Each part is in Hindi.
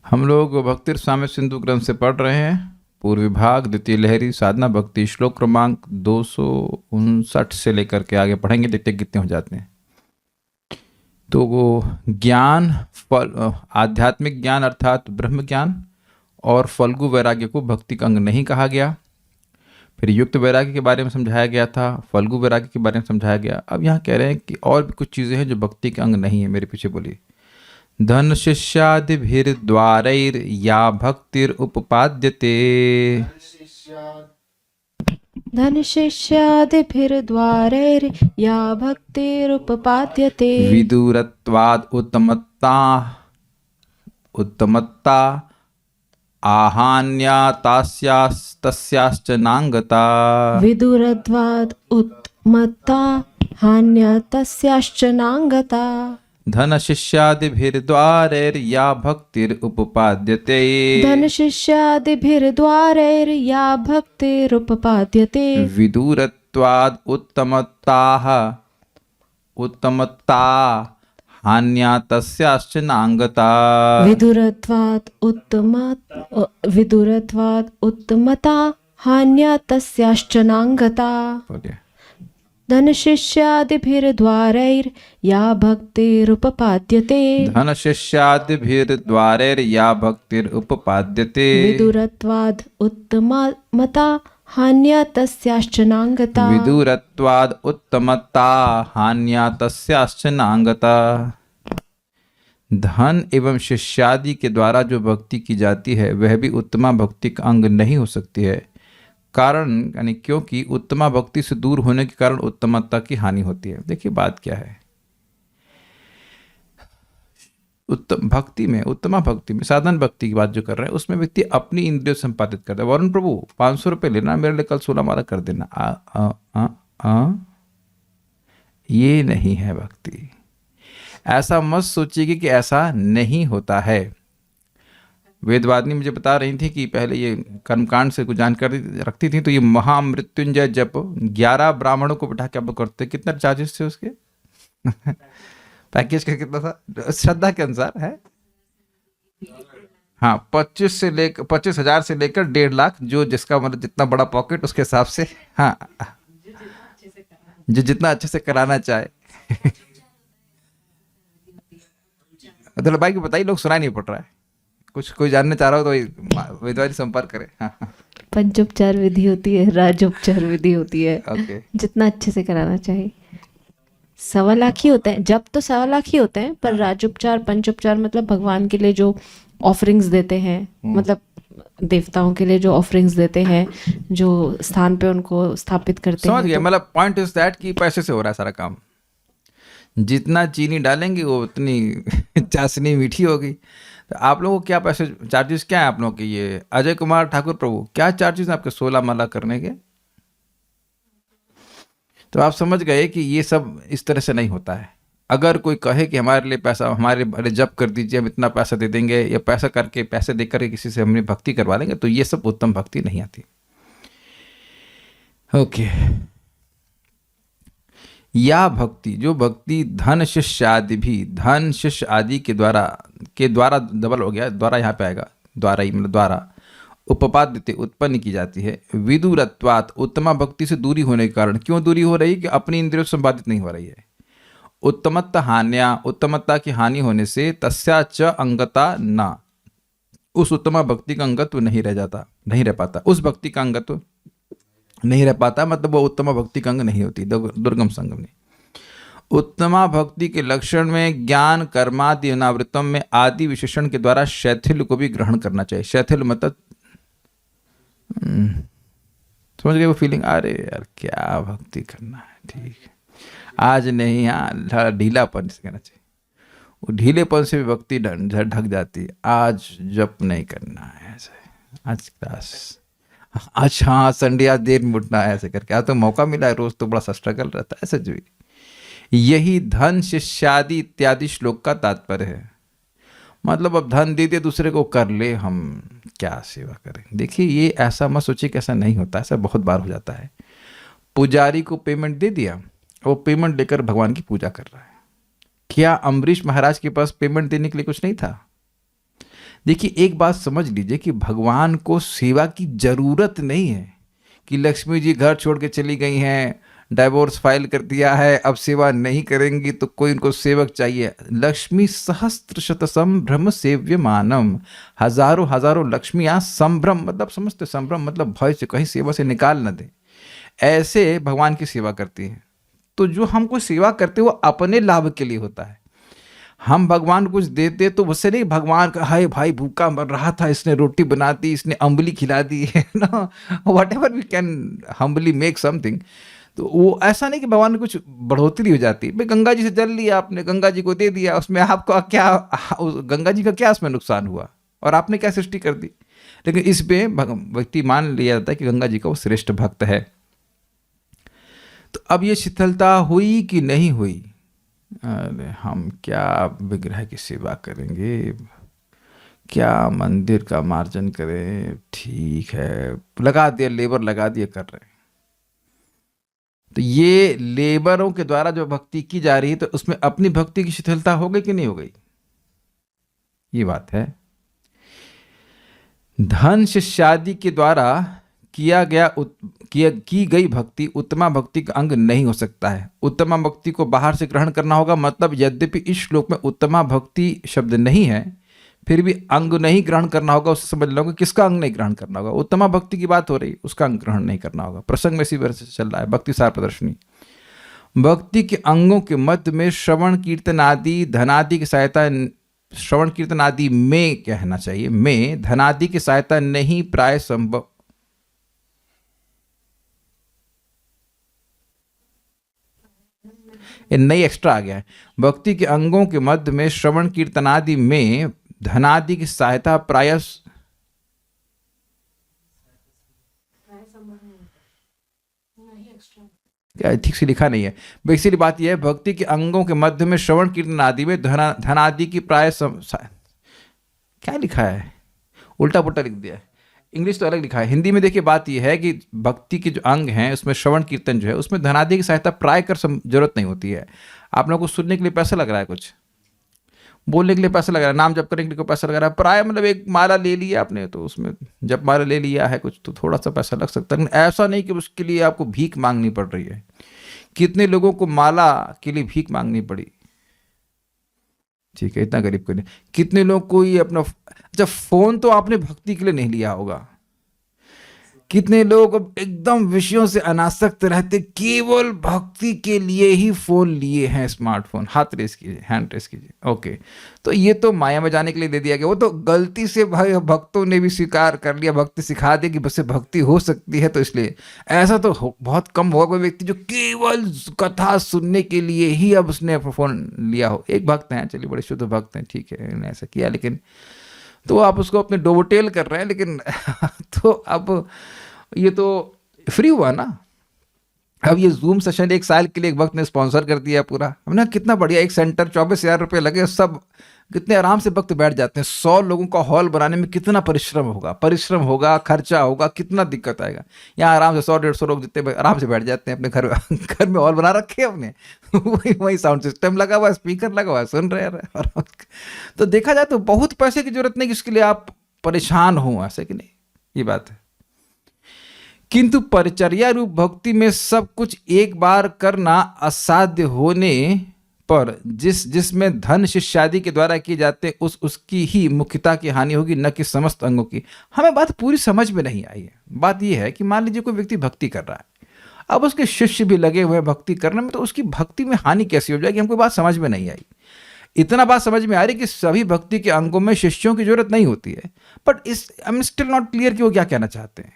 हम लोग भक्ति स्वामी सिंधु ग्रंथ से पढ़ रहे हैं। पूर्व विभाग द्वितीय लहरी साधना भक्ति श्लोक क्रमांक 259 से लेकर के आगे पढ़ेंगे, देखते कितने हो जाते हैं। तो वो ज्ञान फल, आध्यात्मिक ज्ञान अर्थात ब्रह्म ज्ञान और फल्गु वैराग्य को भक्ति का अंग नहीं कहा गया। फिर युक्त वैराग्य के बारे में समझाया गया था, फल्गु वैराग्य के बारे में समझाया गया। अब यहाँ कह रहे हैं कि और भी कुछ चीज़ें हैं जो भक्ति के अंग नहीं है। मेरे पीछे बोलिए। धन शिष्यादिभिर्द्वारैर या भक्तिर उपपाद्यते धन शिष्यादिभिर्द्वारैर या भक्तिरुपपाद्यते विदुरत्वाद उत्तमत्ता आहान्या तस्याश्च नांगता। विदुरत्वात् उत्तमत्ता हान्या तस्याश्च नांगता। धन शिष्यादिभिर्द्वारैर या भक्तिर उपपाद्यते धन शिष्यादिभिर्द्वारैर या भक्तिरुपपाद्यते विदुरत्वाद उत्तमत्ता हान्या तस्याश्च नांगता। विदुरत्वात् उत्तमता हान्या तस्याश्च नांगता। बोलिए। धन शिष्यादिभिर्द्वारैर या भक्तिरुपपाद्यते धन शिष्यादिभिर्द्वारैर या भक्तिर उपपाद्यते विदुरत्वाद् उत्तमता हान्या तस्याश्च नांगता। विदुरत्वाद उत्तमता हान्या तस्याश्च नांगता। धन एवं शिष्यादि के द्वारा जो भक्ति की जाती है वह भी उत्तमा भक्ति का अंग नहीं हो सकती है। कारण यानी क्योंकि उत्तमा भक्ति से दूर होने के कारण उत्तमता की हानि होती है। देखिए बात क्या है। उत्तमा भक्ति में साधन भक्ति की बात जो कर रहे हैं उसमें व्यक्ति अपनी इंद्रियों संपादित करता है। वरुण प्रभु 500 रुपये लेना, मेरे लिए कल 16 माला कर देना। ये नहीं है भक्ति। ऐसा मत सोचिए कि ऐसा नहीं होता है। वेदवादिनी मुझे बता रही थी कि पहले ये कर्मकांड से कुछ जानकारी रखती थी, तो ये महामृत्युंजय जप 11 ब्राह्मणों को बिठा के आप लोग करते। कितना चार्जेस थे उसके? पैकेज का कितना था? श्रद्धा के अनुसार है। हाँ, 25,000 से लेकर 1.5 लाख, जो जिसका मतलब जितना बड़ा पॉकेट उसके हिसाब से। हाँ, जो जितना अच्छे से कराना चाहे। अब्दुल्ला भाई को बताइए, लोग सुनाई नहीं पड़ रहा है। कुछ कोई जानना चाह रहा हो तो वेदवादी संपर्क करे। हाँ। पंचोपचार विधि होती है, राजोपचार विधि होती है। ओके। जितना अच्छे से कराना चाहिए। 1.25 लाख ही होते हैं, जब तो 1.25 लाख ही होते हैं, पर राजोपचार पंचोपचार मतलब भगवान के लिए जो ऑफरिंग्स देते हैं, मतलब देवताओं के लिए जो ऑफरिंग्स देते हैं, जो स्थान पे उनको स्थापित करते समझ हैं। गया। मतलब पॉइंट इज दैट कि पैसे से हो रहा है सारा काम। जितना चीनी डालेंगे वो उतनी चाशनी मीठी होगी। तो आप लोगों को क्या पैसे चार्जेस क्या है आप लोगों के? ये अजय कुमार ठाकुर प्रभु, क्या चार्जेस हैं आपके 16 माला करने के? तो आप समझ गए कि ये सब इस तरह से नहीं होता है। अगर कोई कहे कि हमारे लिए पैसा, हमारे लिए जप कर दीजिए, हम इतना पैसा दे देंगे, या पैसा करके पैसे दे करके किसी से हमने भक्ति करवा लेंगे, तो ये सब उत्तम भक्ति नहीं आती। ओके। या भक्ति, जो भक्ति धन शिष्य आदि के द्वारा डबल हो गया, द्वारा यहाँ पे आएगा, द्वारा ही मतलब द्वारा उपपाद्यते उत्पन्न की जाती है। विदुरत्वात् उत्तमा भक्ति से दूरी होने के कारण। क्यों दूरी हो रही है? कि अपनी इंद्रियों से संपादित नहीं हो रही है। उत्तमत्ता हान्या, उत्तमत्ता की हानि होने से तस्या च अंगता न, उस उत्तमा भक्ति का अंगत्व नहीं रह पाता। उस भक्ति का अंगत्व नहीं रह पाता, मतलब वो उत्तमा भक्ति का अंग नहीं होती। दुर्गम संगम ने उत्तमा भक्ति के लक्षण में ज्ञान कर्मादि अनावृतम में आदि विशेषण के द्वारा शैथिल्य को भी ग्रहण करना चाहिए। शैथिल्य मतलब समझ गए वो फीलिंग? अरे यार क्या भक्ति करना है, ठीक है आज नहीं, हाँ ढीलापन से कहना चाहिए। वो ढीलेपन से भी भक्ति ढक जाती है। आज जप नहीं करना है, ऐसे आज क्लास, अच्छा हाँ संडे आज देर में उठना है, ऐसे करके। आज तो मौका मिला है, रोज तो बड़ा सा स्ट्रगल रहता है, ऐसे जो यही धन शिष्यादि इत्यादि श्लोक का तात्पर्य है। मतलब अब धन दे दे दूसरे को, कर ले, हम क्या सेवा करें। देखिए ये ऐसा मत सोचिए कि ऐसा नहीं होता, ऐसा बहुत बार हो जाता है। पुजारी को पेमेंट दे दिया, वो पेमेंट लेकर भगवान की पूजा कर रहा है। क्या अम्बरीश महाराज के पास पेमेंट देने के लिए कुछ नहीं था? देखिए एक बात समझ लीजिए कि भगवान को सेवा की जरूरत नहीं है कि लक्ष्मी जी घर छोड़ के चली गई हैं, डाइवोर्स फाइल कर दिया है, अब सेवा नहीं करेंगी तो कोई इनको सेवक चाहिए। लक्ष्मी सहस्त्र शत संभ्रम सेव्य मानम, हजारों हजारों लक्ष्मियां संभ्रम मतलब समझते, संभ्रम मतलब भय से कहीं सेवा से निकाल न दे, ऐसे भगवान की सेवा करती है। तो जो हमको सेवा करते वो अपने लाभ के लिए होता है। हम भगवान को कुछ देते तो उससे नहीं भगवान का हाय भाई भूखा मर रहा था, इसने रोटी बना दी, इसने अम्बली खिला दी है ना, whatever we can humbly make something. तो वो ऐसा नहीं कि भगवान में कुछ बढ़ोतरी हो जाती। भाई गंगा जी से जल लिया आपने, गंगा जी को दे दिया, उसमें आपका क्या, गंगा जी का क्या उसमें नुकसान हुआ और आपने क्या सृष्टि कर दी। लेकिन इस पे व्यक्ति मान लिया जाता है कि गंगा जी का वो श्रेष्ठ भक्त है। तो अब ये शिथिलता हुई कि नहीं हुई, अरे हम क्या विग्रह की सेवा करेंगे, क्या मंदिर का मार्जन करें, ठीक है लगा दिया, लेबर लगा दिए कर रहे हैं। तो ये लेबरों के द्वारा जो भक्ति की जा रही है तो उसमें अपनी भक्ति की शिथिलता हो गई कि नहीं हो गई, ये बात है। धन शिष्यादि के द्वारा की गई भक्ति उत्तमा भक्ति का अंग नहीं हो सकता है। उत्तमा भक्ति को बाहर से ग्रहण करना होगा, मतलब यद्यपि इस श्लोक में उत्तमा भक्ति शब्द नहीं है फिर भी अंग नहीं ग्रहण करना होगा। उससे समझ लो किसका अंग नहीं ग्रहण करना होगा, उत्तमा भक्ति की बात हो रही, उसका अंग ग्रहण नहीं करना होगा। प्रसंग में इसी वजह से चल रहा है भक्ति सार प्रदर्शनी। भक्ति के अंगों के मध्य में श्रवण कीर्तन आदि धनादि की सहायता, श्रवण कीर्तन आदि में कहना चाहिए, में धनादि की सहायता नहीं प्राय संभव। ये नई एक्स्ट्रा आ गया है। भक्ति के अंगों के मध्य में श्रवण कीर्तन आदि में धनादि की सहायता प्राय ठीक से लिखा नहीं है। बेसिकली बात यह है भक्ति के अंगों के मध्य में श्रवण कीर्तन आदि में धनादि की प्राय क्या लिखा है, उल्टा पुल्टा लिख दिया है। इंग्लिश तो अलग लिखा है, हिंदी में देखिए बात यह है कि भक्ति के जो अंग हैं उसमें श्रवण कीर्तन जो है उसमें धनादि की सहायता प्राय कर जरूरत नहीं होती है। आप लोगों को सुनने के लिए पैसा लग रहा है, कुछ बोलने के लिए पैसा लग रहा है, नाम जप करने के लिए पैसा लग रहा है। प्राय मतलब एक माला ले लिया आपने तो उसमें जब माला ले लिया है कुछ तो थोड़ा सा पैसा लग सकता है, लेकिन ऐसा नहीं कि उसके लिए आपको भीख मांगनी पड़ रही है। कितने लोगों को माला के लिए भीख मांगनी पड़ी, ठीक है, इतना गरीब को नहीं। कितने लोग को ये अपना जब फोन तो आपने भक्ति के लिए नहीं लिया होगा। कितने लोग एकदम विषयों से अनासक्त रहते केवल भक्ति के लिए ही फोन लिए हैं, स्मार्टफोन। हाथ रेस कीजिए, हैंड रेस कीजिए। ओके, तो ये तो माया में जाने के लिए दे दिया गया, वो तो गलती से भाई भक्तों ने भी स्वीकार कर लिया, भक्ति सिखा दी कि बस भक्ति हो सकती है। तो इसलिए ऐसा तो बहुत कम होगा कोई व्यक्ति जो केवल कथा सुनने के लिए ही अब उसने फोन लिया हो। एक भक्त हैं, चलिए बड़े शुद्ध भक्त हैं, ठीक है, उन्होंने ऐसा किया, लेकिन तो आप उसको अपने डोबोटेल कर रहे हैं। लेकिन तो अब ये तो फ्री हुआ ना। अब ये जूम सेशन 1 साल के लिए एक वक्त ने स्पॉन्सर कर दिया पूरा, हमने कितना बढ़िया, एक सेंटर 24,000 रुपये लगे, सब कितने आराम से वक्त बैठ जाते हैं। 100 लोगों का हॉल बनाने में कितना परिश्रम होगा, खर्चा होगा, कितना दिक्कत आएगा। यहाँ आराम से 100-150 लोग जितने आराम से बैठ जाते हैं अपने घर में हॉल बना रखे हैं अपने वही साउंड सिस्टम लगा हुआ है, स्पीकर लगा हुआ है, सुन रहे हैं। तो देखा जाए तो बहुत पैसे की जरूरत नहीं जिसके लिए आप परेशान हो, ऐसे कि नहीं, ये बात है। किंतु परिचर्या रूप भक्ति में सब कुछ एक बार करना असाध्य होने पर जिसमें धन शिष्यादि के द्वारा किए जाते उसकी ही मुख्यता की हानि होगी, न कि समस्त अंगों की। हमें बात पूरी समझ में नहीं आई है। बात यह है कि मान लीजिए कोई व्यक्ति भक्ति कर रहा है, अब उसके शिष्य भी लगे हुए हैं भक्ति करने में, तो उसकी भक्ति में हानि कैसी हो जाएगी, हमको बात समझ में नहीं आई। इतना बात समझ में आ रही कि सभी भक्ति के अंगों में शिष्यों की जरूरत नहीं होती है, बट इस I am still not clear कि वो क्या कहना चाहते हैं।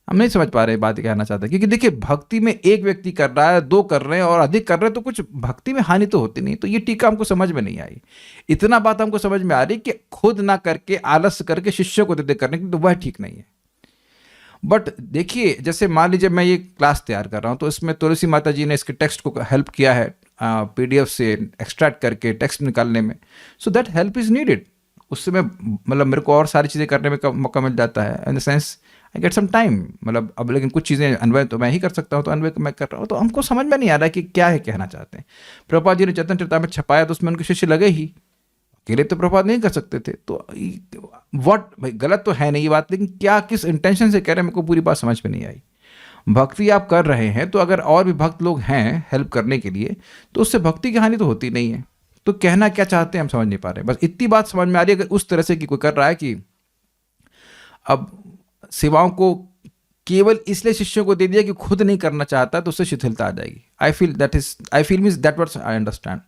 हम नहीं समझ पा रहे बात कहना चाहते हैं, क्योंकि देखिए भक्ति में एक व्यक्ति कर रहा है, 2 कर रहे हैं और अधिक कर रहे हैं, तो कुछ भक्ति में हानि तो होती नहीं। तो ये टीका हमको समझ में नहीं आई। इतना बात हमको समझ में आ रही कि खुद ना करके आलस्य करके शिष्यों को दे करने की, तो वह ठीक नहीं है। बट देखिए जैसे मान लीजिए मैं ये क्लास तैयार कर रहा हूँ, तो इसमें तुलसी माता जी ने इसके टेक्स्ट को हेल्प किया है PDF से एक्सट्रैक्ट करके टेक्स्ट निकालने में। So that help is needed. उससे मैं मतलब मेरे को और सारी चीज़ें करने में मौका मिल जाता है, in the sense I get some time. मतलब अब लेकिन कुछ चीज़ें अन्वय तो मैं ही कर सकता हूँ, तो अन्वय मैं कर रहा हूँ, तो हमको समझ में नहीं आ रहा है कि क्या है कहना चाहते हैं। प्रभुपाद जी ने चेतन चरितामृत छपाया तो उसमें उनके शिष्य लगे ही, अकेले तो प्रभुपाद नहीं कर सकते थे। तो व्हाट, भाई गलत तो है नहीं ये बात, लेकिन क्या किस इंटेंशन से कह रहे हैं, मेरे को पूरी बात समझ में नहीं आई। भक्ति आप कर रहे हैं तो अगर और भी भक्त लोग हैं हेल्प करने के लिए तो उससे भक्ति की हानि तो होती नहीं है। तो कहना क्या चाहते हैं हम समझ नहीं पा रहे। बस इतनी बात समझ में आ रही है, अगर उस तरह से कि कोई कर रहा है कि अब सेवाओं को केवल इसलिए शिष्यों को दे दिया कि खुद नहीं करना चाहता, तो उससे शिथिलता आ जाएगी। I feel means that words I understand.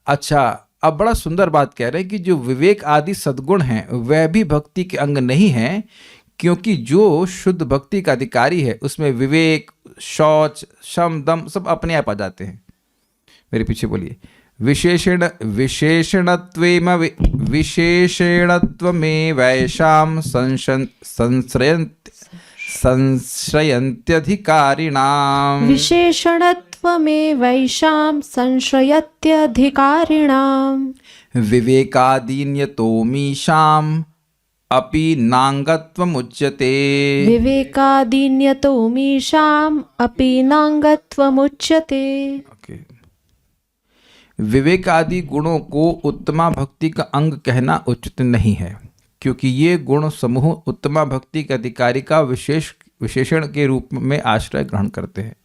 अच्छा, अब बड़ा सुंदर बात कह रहे हैं कि जो विवेक आदि सद्गुण हैं वह भी भक्ति के अंग नहीं हैं, क्योंकि जो शुद्ध भक्ति का अधिकारी है उसमें विवेक, शौच, शम, दम सब अपने आप आ जाते हैं। मेरे पीछे बोलिए। विशेषणत्वेमैषां संश्रयन्त्यधिकारिणाम्। विशेषणत्वमेवैषां संश्रयत्यधिकारिणाम्। विवेकादीन्यतोमीशाम् अपि नांगत्वमुच्यते। विवेकादीन्यतोमीशाम् अपि नांगत्वमुच्यते। विवेक आदि गुणों को उत्तमा भक्ति का अंग कहना उचित नहीं है, क्योंकि ये गुण समूह उत्तमा भक्ति के अधिकारी का विशेषण के रूप में आश्रय ग्रहण करते हैं।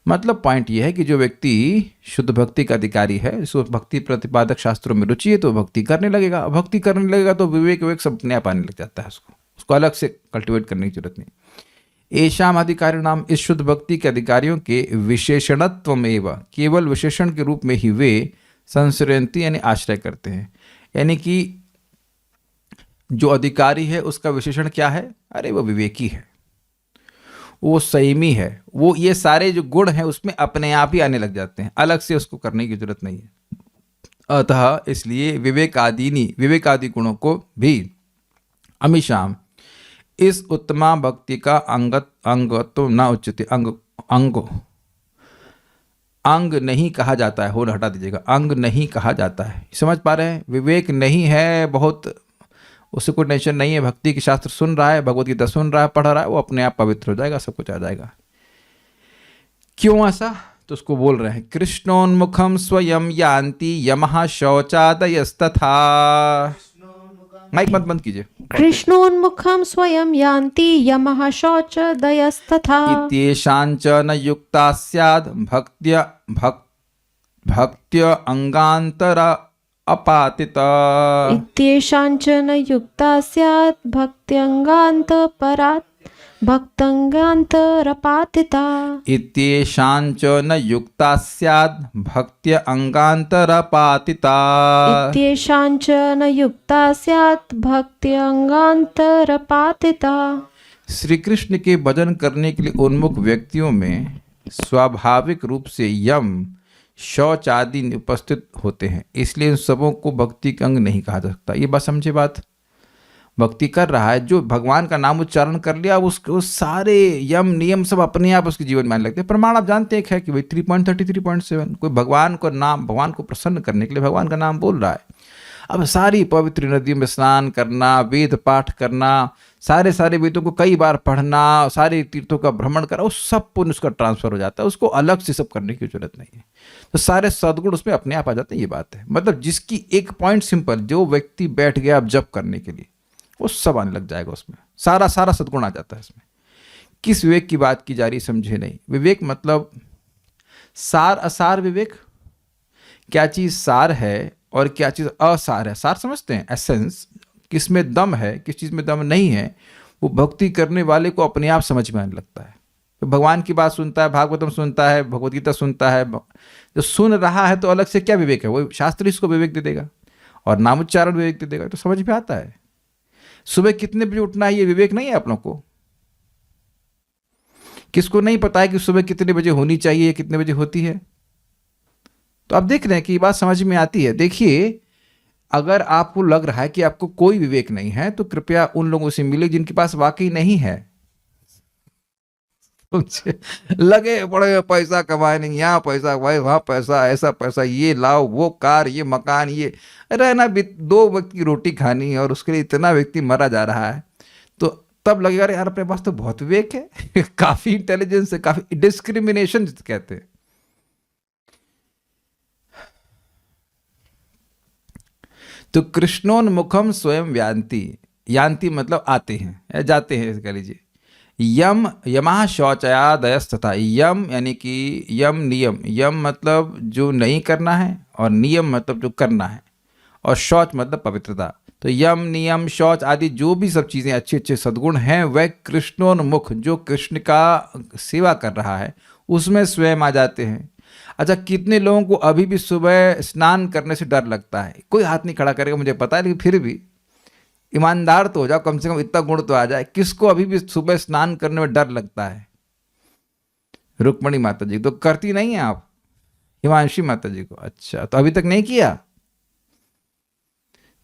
मतलब पॉइंट ये है कि जो व्यक्ति शुद्ध भक्ति का अधिकारी है, इसको भक्ति प्रतिपादक शास्त्रों में रुचि है, तो भक्ति करने लगेगा। भक्ति करने लगेगा तो विवेक सब अपने आप आने लग जाता है। उसको अलग से कल्टिवेट करने की जरूरत नहीं। एशाम अधिकारिणाम, इस शुद्ध भक्ति के अधिकारियों के विशेषणत्वमेव, केवल विशेषण के रूप में ही वे संश्रयन्ति यानी आश्रय करते हैं। यानी कि जो अधिकारी है उसका विशेषण क्या है? अरे वो विवेकी है, वो संयमी है, वो ये सारे जो गुण हैं उसमें अपने आप ही आने लग जाते हैं, अलग से उसको करने की जरूरत नहीं है। अतः इसलिए विवेक आदि गुणों को भी अमीशाम, इस उत्तमा भक्ति का अंग तो न उच्चते, अंग नहीं कहा जाता है। होड़ हटा दीजिएगा, अंग नहीं कहा जाता है। समझ पा रहे हैं? विवेक नहीं है, बहुत उससे कोई टेंशन नहीं है। भक्ति के शास्त्र सुन रहा है, भगवत गीता सुन रहा है, पढ़ रहा है, वो अपने आप पवित्र हो जाएगा, सब कुछ आ जाएगा। क्यों ऐसा? तो उसको बोल रहे हैं, कृष्णोन्मुखम स्वयं यान्ति यमः शौचादयस्तथा। माइक मत बंद कीजिए। कृष्णोन्मुखं स्वयं यान्ति यमः शौचदयस्तथा। इत्येषाञ्च न युक्ता स्याद् भक्त्य अंगान्तर अपातिता। इत्येषाञ्च न युक्ता स्यात् भक्त्यङ्गान्तरपातिता। इत्येषाञ्च न युक्ता स्याद् भक्त्य अंगान्तरपातिता। इत्येषाञ्च न युक्ता स्यात् भक्त्यङ्गान्तरपातिता। श्री कृष्ण के भजन करने के लिए उन्मुख व्यक्तियों में स्वाभाविक रूप से यम, शौच आदि उपस्थित होते हैं, इसलिए इन सबों को भक्ति का अंग नहीं कहा जा सकता। ये बात समझे बात? भक्ति कर रहा है, जो भगवान का नाम उच्चारण कर लिया, उसके सारे यम नियम सब अपने आप उसके जीवन में आने लगते हैं। प्रमाण आप जानते हैं कि भाई 3.33.7 कोई भगवान को प्रसन्न करने के लिए भगवान का नाम बोल रहा है। अब सारी पवित्र नदियों में स्नान करना, वेद पाठ करना, सारे वेदों को कई बार पढ़ना, सारे तीर्थों का भ्रमण करा, उस सब पुण्य उसका ट्रांसफर हो जाता है, उसको अलग से सब करने की जरूरत नहीं है। तो सारे सद्गुण उसमें अपने आप आ जाते हैं। ये बात है। मतलब जिसकी एक पॉइंट सिंपल, जो व्यक्ति बैठ गया अब जप करने के लिए, वो सब आने लग जाएगा, उसमें सारा सद्गुण आ जाता है। इसमें किस विवेक की बात की जा रही समझे नहीं। विवेक मतलब सार असार विवेक, क्या चीज सार है और क्या चीज असार है। सार समझते हैं, एसेंस, किस में दम है, किस चीज में दम नहीं है, वो भक्ति करने वाले को अपने आप समझ में आने लगता है। तो भगवान की बात सुनता है, भागवतम सुनता है, भगवत गीता सुनता है, जो सुन रहा है तो अलग से क्या विवेक है, वो शास्त्र इसको विवेक दे देगा और नामोच्चारण विवेक दे देगा, तो समझ में आता है। सुबह कितने बजे उठना है ये विवेक नहीं है आप लोग को। किसको नहीं पता है कि सुबह कितने बजे होनी चाहिए, कितने बजे होती है? तो आप देख रहे हैं कि ये बात समझ में आती है। देखिए, अगर आपको लग रहा है कि आपको कोई विवेक नहीं है, तो कृपया उन लोगों से मिले जिनके पास वाकई नहीं है। लगे बड़े पैसा कमाए, नहीं यहाँ पैसा कमाए, वहाँ पैसा, ऐसा पैसा, ये लाओ, वो कार, ये मकान, ये रहना, 2 वक्त की रोटी खानी और उसके लिए इतना व्यक्ति मरा जा रहा है, तो तब लगेगा अरे यार अपने पास तो बहुत विवेक है, काफी इंटेलिजेंस है, काफी डिस्क्रिमिनेशन कहते हैं। तो कृष्णोन्मुखम स्वयं यान्ति, यान्ति मतलब आते हैं या जाते हैं, कह लीजिए। यम यमः शौचादयस्तथा, यम यानी कि यम नियम, यम मतलब जो नहीं करना है और नियम मतलब जो करना है, और शौच मतलब पवित्रता। तो यम नियम शौच आदि जो भी सब चीज़ें अच्छे अच्छे सद्गुण हैं वह कृष्णोन्मुख, जो कृष्ण का सेवा कर रहा है उसमें स्वयं आ जाते हैं। अच्छा, कितने लोगों को अभी भी सुबह स्नान करने से डर लगता है? कोई हाथ नहीं खड़ा करेगा मुझे पता है, लेकिन फिर भी ईमानदार तो हो जाओ, कम से कम इतना गुण तो आ जाए। किसको अभी भी सुबह स्नान करने में डर लगता है? रुक्मणी माता जी तो करती नहीं है आप? हिमांशी माता जी को, अच्छा, तो अभी तक नहीं किया?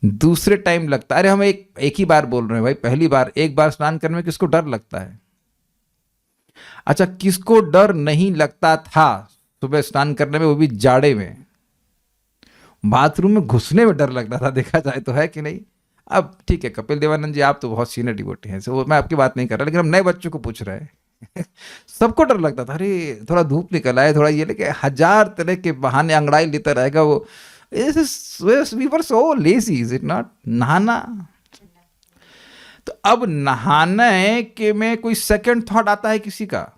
दूसरे टाइम लगता है। अरे हम एक ही बार बोल रहे हैं भाई, पहली बार एक बार स्नान करने में किसको डर लगता है? अच्छा, किसको डर नहीं लगता था सुबह स्नान करने में, वो भी जाड़े में? बाथरूम में घुसने में डर लगता था, देखा जाए तो, है कि नहीं? अब ठीक है, कपिल देवानंद जी आप तो बहुत सीनियर डिवोटी हैं, तो मैं आपकी बात नहीं कर रहा, लेकिन हम नए बच्चों को पूछ रहे हैं। सबको डर लगता था, अरे थोड़ा धूप निकल आए, थोड़ा ये, लेके हजार तरह के बहाने अंगड़ाई लेता रहेगा वो। We were so lazy, is it not? नहाना, तो अब नहाने के में कोई सेकंड थॉट आता है किसी का?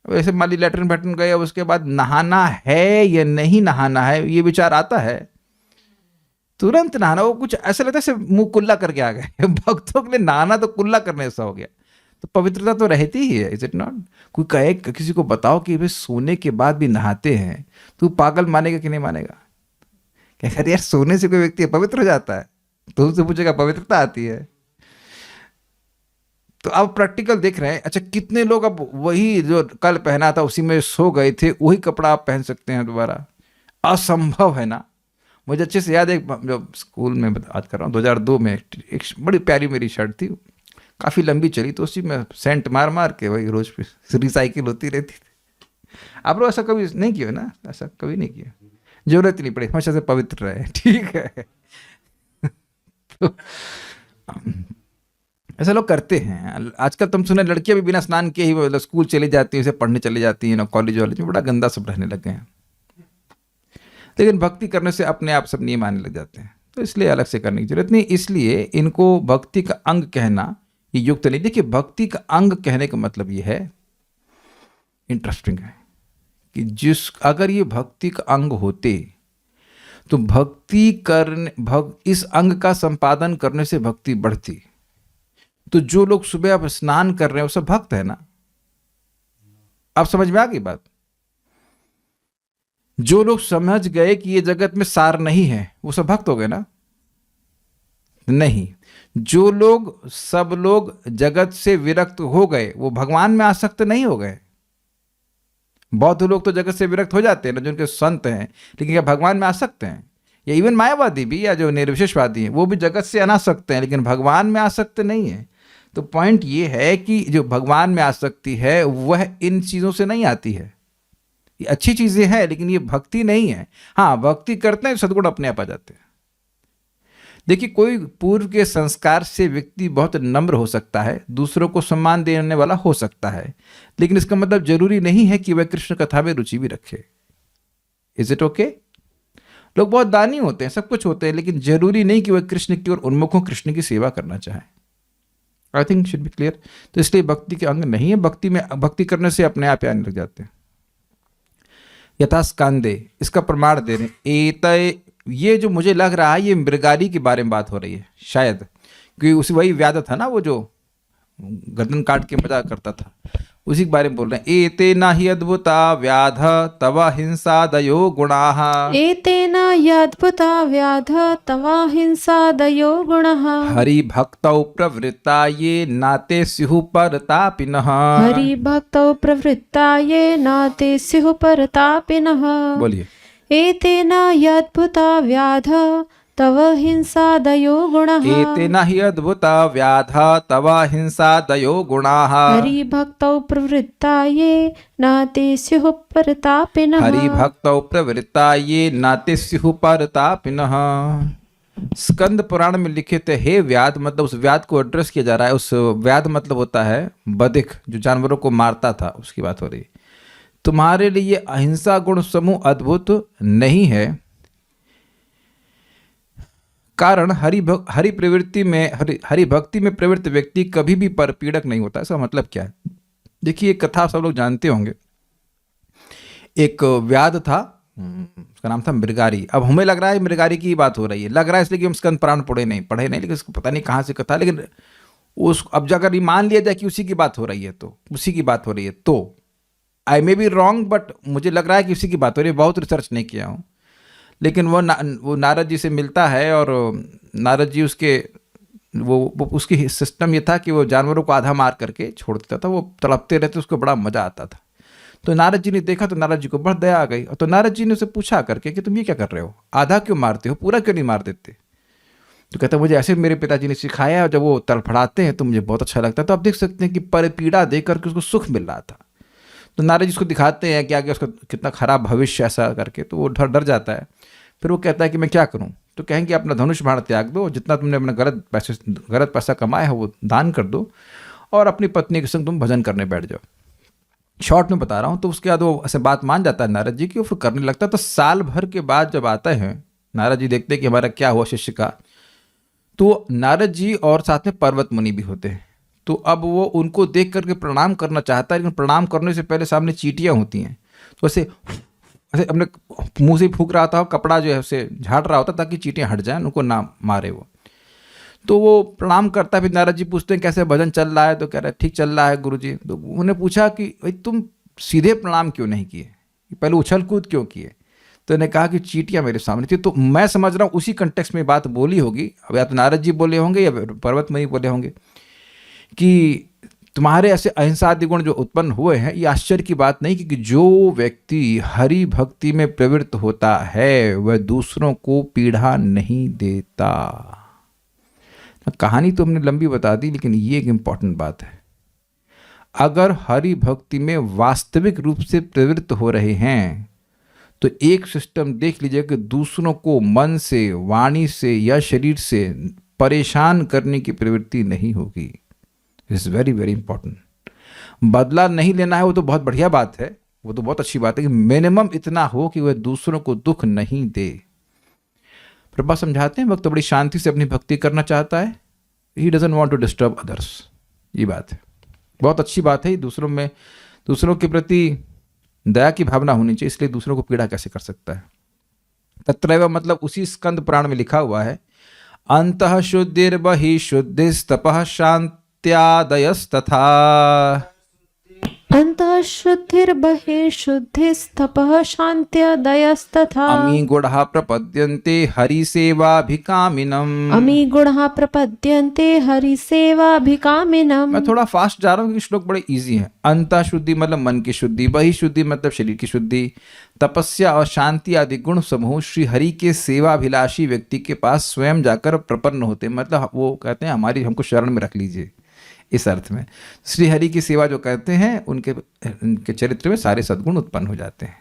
वैसे मान ली लेटरिन बैटरिन गए, अब उसके बाद नहाना है या नहीं नहाना है ये विचार आता है, तुरंत नहाना। वो कुछ ऐसा लगता है जैसे मुंह कुल्ला करके आ गए। भक्तों के लिए नहाना तो कुल्ला करने जैसा हो गया। तो पवित्रता तो रहती ही है, इज इट नॉट? कोई कहे, किसी को बताओ कि भाई सोने के बाद भी नहाते हैं, तो पागल मानेगा कि नहीं मानेगा? क्या यार सोने से कोई व्यक्ति पवित्र हो जाता है? तो उससे पूछेगा पवित्रता आती है? तो अब प्रैक्टिकल देख रहे हैं। अच्छा, कितने लोग अब वही जो कल पहना था उसी में सो गए थे, वही कपड़ा आप पहन सकते हैं दोबारा? असंभव है ना? मुझे अच्छे से याद है, जो स्कूल में बात कर रहा हूँ, 2002 में एक बड़ी प्यारी मेरी शर्ट थी, काफ़ी लंबी चली, तो उसी में सेंट मार मार के वही रोज रिसाइकिल होती रहती थी। आप लोग ऐसा कभी नहीं किया ना? ऐसा कभी नहीं किया, जरूरत नहीं पड़ी, हमेशा से पवित्र रहे, ठीक है? तो ऐसा लोग करते हैं आजकल। तुम सुने लड़कियां भी बिना स्नान के ही मतलब स्कूल चली जाती हैं, पढ़ने चली जाती हैं ना, कॉलेज वॉलेज में, बड़ा गंदा सब रहने लग गए हैं। लेकिन भक्ति करने से अपने आप सब नियम आने लग जाते हैं, तो इसलिए अलग से करने की जरूरत नहीं। इसलिए इनको भक्ति का अंग कहना ये युक्त नहीं। देखिए, भक्ति का अंग कहने का मतलब ये है, इंटरेस्टिंग है, कि अगर ये भक्ति का अंग होते तो भक्ति करने इस अंग का संपादन करने से भक्ति बढ़ती। तो जो लोग सुबह अब स्नान कर रहे हैं वो सब भक्त है ना? आप समझ में आ गई बात? जो लोग समझ गए कि ये जगत में सार नहीं है वो सब भक्त हो गए ना? नहीं। जो लोग, सब लोग जगत से विरक्त हो गए वो भगवान में आसक्त नहीं हो गए। बौद्ध लोग तो जगत से विरक्त हो जाते हैं ना, जो उनके संत हैं, लेकिन क्या भगवान में आसक्त हैं? या इवन मायावादी भी, या जो निर्विशेषवादी हैं, वो भी जगत से अनासक्त हैं, लेकिन भगवान में आसक्त नहीं है। तो पॉइंट ये है कि जो भगवान में आसक्ति है वह इन चीज़ों से नहीं आती है। ये अच्छी चीज़ें हैं, लेकिन ये भक्ति नहीं है। हाँ, भक्ति करते हैं सद्गुण अपने आप आ जाते हैं। देखिए, कोई पूर्व के संस्कार से व्यक्ति बहुत नम्र हो सकता है, दूसरों को सम्मान देने वाला हो सकता है, लेकिन इसका मतलब जरूरी नहीं है कि वह कृष्ण कथा में रुचि भी रखे। Is it okay? लोग बहुत दानी होते हैं, सब कुछ होते हैं, लेकिन जरूरी नहीं कि वह कृष्ण की ओर उन्मुख हो, कृष्ण की सेवा करना चाहे। I think should be clear. तो इसलिए भक्ति के अंग नहीं है। भक्ति में, भक्ति करने से अपने आप आने लग जाते हैं। यथा स्कांदे, इसका प्रमाण दे रहे एतय, ये जो मुझे लग रहा है ये मृगारी के बारे में बात हो रही है शायद, क्योंकि उसी वही व्याध था ना वो जो गर्दन काट के मजा करता था, उसी के बारे में बोल रहे हैं। एतेना हि अद्भुता व्याध तव हिंसादयो गुणाः, एतेना यद्भुता व्याध तव हिंसादयो गुणः, हरिभक्तौ प्रवृत्ता ये नाते स्युः परतापिनः, हरिभक्तौ प्रवृत्ता ये नाते स्युः परतापिनः। बोलिए। एतेना यद्भुता व्याध तव हिंसादयो गुणः, एतेना हि अद्भुता व्याध तव हिंसादयो गुणाः, हरिभक्तौ प्रवृत्ता ये नाते स्युः परतापिनः, हरिभक्तौ प्रवृत्ता ये नाते स्युः परतापिनः। स्कंद पुराण में लिखित है, हे व्याध, मतलब उस व्याध को एड्रेस किया जा रहा है। उस व्याध मतलब होता है बधिक, जो जानवरों को मारता था, उसकी बात हो रही। तुम्हारे लिए अहिंसा गुण समूह अद्भुत नहीं है, कारण हरि प्रवृत्ति में हरि भक्ति में प्रवृत्त व्यक्ति कभी भी परपीड़क नहीं होता। इसका मतलब क्या है? देखिए, एक कथा सब लोग जानते होंगे। एक व्याध था, उसका नाम था मृगारी। अब हमें लग रहा है मृगारी की बात हो रही है, लग रहा है इसलिए कि हम स्कंद पुराण पढ़े नहीं, लेकिन उसको पता नहीं कहाँ से कथा, लेकिन उस अब जाकर ये मान लिया जाए कि उसी की बात हो रही है, तो उसी की बात हो रही है, तो आई मे बी रॉन्ग, बट मुझे लग रहा है कि उसी की बात हो रही है। बहुत रिसर्च नहीं किया हूँ, लेकिन वो नारद जी से मिलता है, और नारद जी उसके वो उसकी सिस्टम ये था कि वो जानवरों को आधा मार करके छोड़ देता था, वो तड़पते रहते, उसको बड़ा मजा आता था। तो नारद जी ने देखा तो नारद जी को बड़ा दया आ गई, तो नारद जी ने उसे पूछा करके कि तुम ये क्या कर रहे हो, आधा क्यों मारते हो, पूरा क्यों नहीं मार देते? तो कहता मुझे ऐसे मेरे पिताजी ने सिखाया, और जब वो तड़फड़ाते हैं तो मुझे बहुत अच्छा लगता है। तो आप देख सकते हैं कि परपीड़ा देख करके उसको सुख मिल रहा था। तो नारद जी उसको दिखाते हैं कि आगे उसका कितना खराब भविष्य ऐसा करके, तो वो डर जाता है। फिर वो कहता है कि मैं क्या करूं? तो कहेंगे अपना धनुष बाण त्याग दो, जितना तुमने अपना गलत पैसा कमाया है वो दान कर दो, और अपनी पत्नी के संग तुम भजन करने बैठ जाओ। शॉर्ट में बता रहा हूँ। तो उसके बाद वो ऐसे बात मान जाता है नारद जी की, और फिर करने लगता है। तो साल भर के बाद जब आता है, नारद जी देखते हैं कि हमारा क्या हुआ शिष्य का, तो नारद जी और साथ में पर्वत मुनि भी होते हैं। तो अब वो उनको देख करके प्रणाम करना चाहता है, लेकिन प्रणाम करने से पहले सामने चींटियां होती हैं, तो ऐसे अपने मुंह से फूंक रहा था, कपड़ा जो है उसे झाड़ रहा होता ताकि चींटियां हट जाएं, उनको ना मारे वो। तो वो प्रणाम करता है। फिर नारद जी पूछते हैं कैसे भजन चल रहा है? तो कह रहा है ठीक चल रहा है गुरुजी। तो उन्होंने पूछा कि भाई तुम सीधे प्रणाम क्यों नहीं किए, पहले उछल कूद क्यों किए? तो उन्होंने कहा कि चींटियां मेरे सामने थी। तो मैं समझ रहा हूँ उसी कंटेक्स्ट में बात बोली होगी, अब या तो नारद जी बोले होंगे या पर्वत में ही बोले होंगे कि तुम्हारे ऐसे अहिंसा आदि गुण जो उत्पन्न हुए हैं, ये आश्चर्य की बात नहीं, क्योंकि जो व्यक्ति हरि भक्ति में प्रवृत्त होता है वह दूसरों को पीड़ा नहीं देता। कहानी तो हमने लंबी बता दी, लेकिन ये एक इंपॉर्टेंट बात है। अगर हरि भक्ति में वास्तविक रूप से प्रवृत्त हो रहे हैं तो एक सिस्टम देख लीजिए कि दूसरों को मन से, वाणी से या शरीर से परेशान करने की प्रवृत्ति नहीं होगी। It's very very important. बदला नहीं लेना है वो तो बहुत बढ़िया बात है, वो तो बहुत अच्छी बात है कि मिनिमम इतना हो कि वह दूसरों को दुख नहीं दे। प्रभा समझाते हैं वक्त तो बड़ी शांति से अपनी भक्ति करना चाहता है, he doesn't want to disturb others. ये बात है, बहुत अच्छी बात है। दूसरों के प्रति दया की भावना होनी चाहिए, इसलिए दूसरों को पीड़ा कैसे कर सकता है। तत्रैव मतलब उसी स्कंद पुराण में लिखा हुआ है, अंतः शुद्धिर्बहि शुद्धिस्तपः शांत्यादयस्तथा। अंतः शुद्धिर्बहिः शुद्धिस्तपः शान्त्यादयस्तथा। अमी गुणः प्रपद्यन्ते हरिसेवाभिकामिनम्। अमी गुणः प्रपद्यन्ते हरिसेवाभिकामिनम्। मैं थोड़ा फास्ट जा रहा हूँ क्योंकि श्लोक बड़े इजी हैं। अंतः शुद्धि मतलब मन की शुद्धि, बहि शुद्धि मतलब शरीर की शुद्धि, तपस्या और शांति आदि गुण समूह श्री हरि के सेवाभिलाषी व्यक्ति के पास स्वयं जाकर प्रपन्न होते हैं। मतलब वो कहते हैं हमको शरण में रख लीजिए, इस अर्थ में श्री हरि की सेवा जो कहते हैं उनके चरित्र में सारे सद्गुण उत्पन्न हो जाते हैं।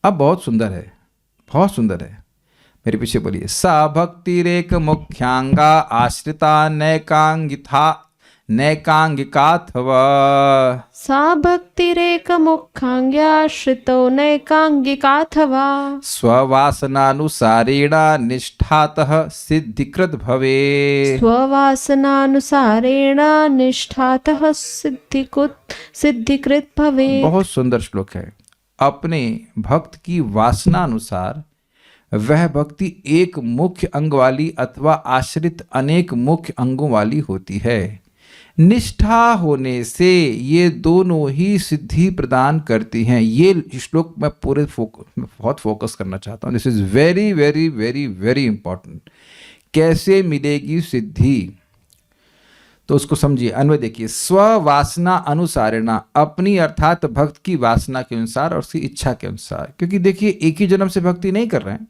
अब बहुत सुंदर है, बहुत सुंदर है, मेरे पीछे बोलिए। सा भक्तिरेक मुख्यांगा आश्रिता नैकांगिकाथवा। सा भक्तिरेक मुख्यांग्याश्रितो नैकांगिकाथवा। स्ववासनानुसारेण निष्ठातः सिद्धिकृत भवे। स्ववासनानुसारेण निष्ठातः सिद्धिकृत भवे। बहुत सुंदर श्लोक है। अपने भक्त की वासना अनुसार वह भक्ति एक मुख्य अंग वाली अथवा आश्रित अनेक मुख्य अंगों वाली होती है। निष्ठा होने से ये दोनों ही सिद्धि प्रदान करती हैं। ये श्लोक मैं बहुत फोकस करना चाहता हूँ। This is very very very very important. कैसे मिलेगी सिद्धि, तो उसको समझिए, अन्वय देखिए। स्ववासना अनुसारेणा, अपनी अर्थात भक्त की वासना के अनुसार और उसकी इच्छा के अनुसार। क्योंकि देखिए एक ही जन्म से भक्ति नहीं कर रहे हैं,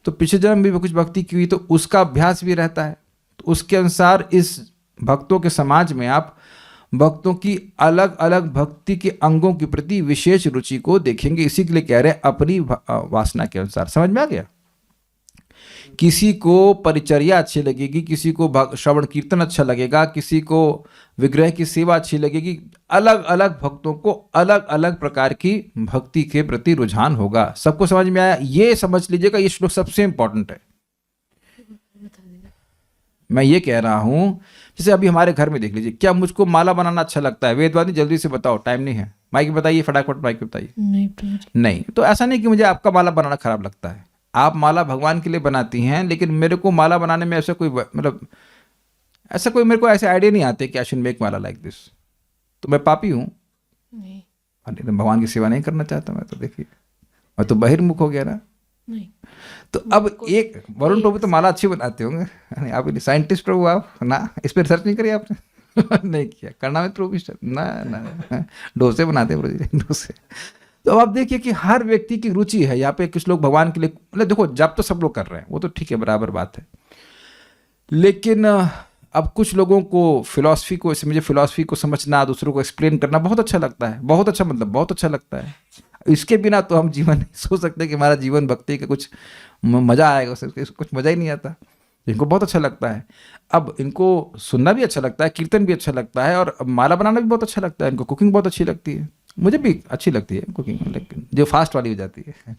तो पिछले जन्म भी कुछ भक्ति की हुई तो उसका अभ्यास भी रहता है, तो उसके अनुसार इस भक्तों के समाज में आप भक्तों की अलग अलग भक्ति के अंगों के प्रति विशेष रुचि को देखेंगे। इसी के लिए कह रहे हैं अपनी वासना के अनुसार। समझ में आ गया? किसी को परिचर्या अच्छी लगेगी, किसी को श्रवण कीर्तन अच्छा लगेगा, किसी को विग्रह की सेवा अच्छी लगेगी। अलग अलग भक्तों को अलग अलग प्रकार की भक्ति के प्रति रुझान होगा। सबको समझ में आया? ये समझ लीजिएगा, ये श्लोक सबसे इंपॉर्टेंट है। मैं ये कह रहा हूँ, जैसे अभी हमारे घर में देख लीजिए, क्या मुझको माला बनाना अच्छा लगता है? वेदवादी जल्दी से बताओ, टाइम नहीं है, माइक बताइए, फटाफट माइक बताइए। नहीं प्रभु जी। नहीं, तो ऐसा नहीं कि मुझे आपका माला बनाना खराब लगता है, आप माला भगवान के लिए बनाती हैं, लेकिन मेरे को माला बनाने में ऐसा कोई मतलब ऐसा कोई मेरे को ऐसे आइडिया नहीं आते कि I should make Mala like this. तो मैं पापी हूँ? नहीं अरे तो भगवान की सेवा नहीं करना चाहता मैं तो, देखिए मैं तो बहिर्मुख हो गया ना। नहीं। तो अब एक वरुण प्रभु तो माला अच्छी बनाते होंगे, नहीं आप साइंटिस्ट प्रभु आप ना, इस पर रिसर्च नहीं करी आपने? नहीं किया, करना में प्रभु ना ना, डोसे बनाते प्रभु जी, डोसे। तो अब आप देखिए कि हर व्यक्ति की रुचि है यहाँ पे। कुछ लोग भगवान के लिए, मतलब देखो जब तो सब लोग कर रहे हैं वो तो ठीक है, बराबर बात है, लेकिन अब कुछ लोगों को फिलॉसफी को, मुझे फिलॉसफी को समझना, दूसरों को एक्सप्लेन करना बहुत अच्छा लगता है, बहुत अच्छा, मतलब बहुत अच्छा लगता है। इसके बिना तो हम जीवन नहीं सोच सकते कि हमारा जीवन भक्ति का कुछ मज़ा आएगा, उससे कुछ मज़ा ही नहीं आता। इनको बहुत अच्छा लगता है, अब इनको सुनना भी अच्छा लगता है, कीर्तन भी अच्छा लगता है, और माला बनाना भी बहुत अच्छा लगता है इनको, कुकिंग बहुत अच्छी लगती है, मुझे भी अच्छी लगती है कुकिंग, लेकिन जो फास्ट वाली हो जाती है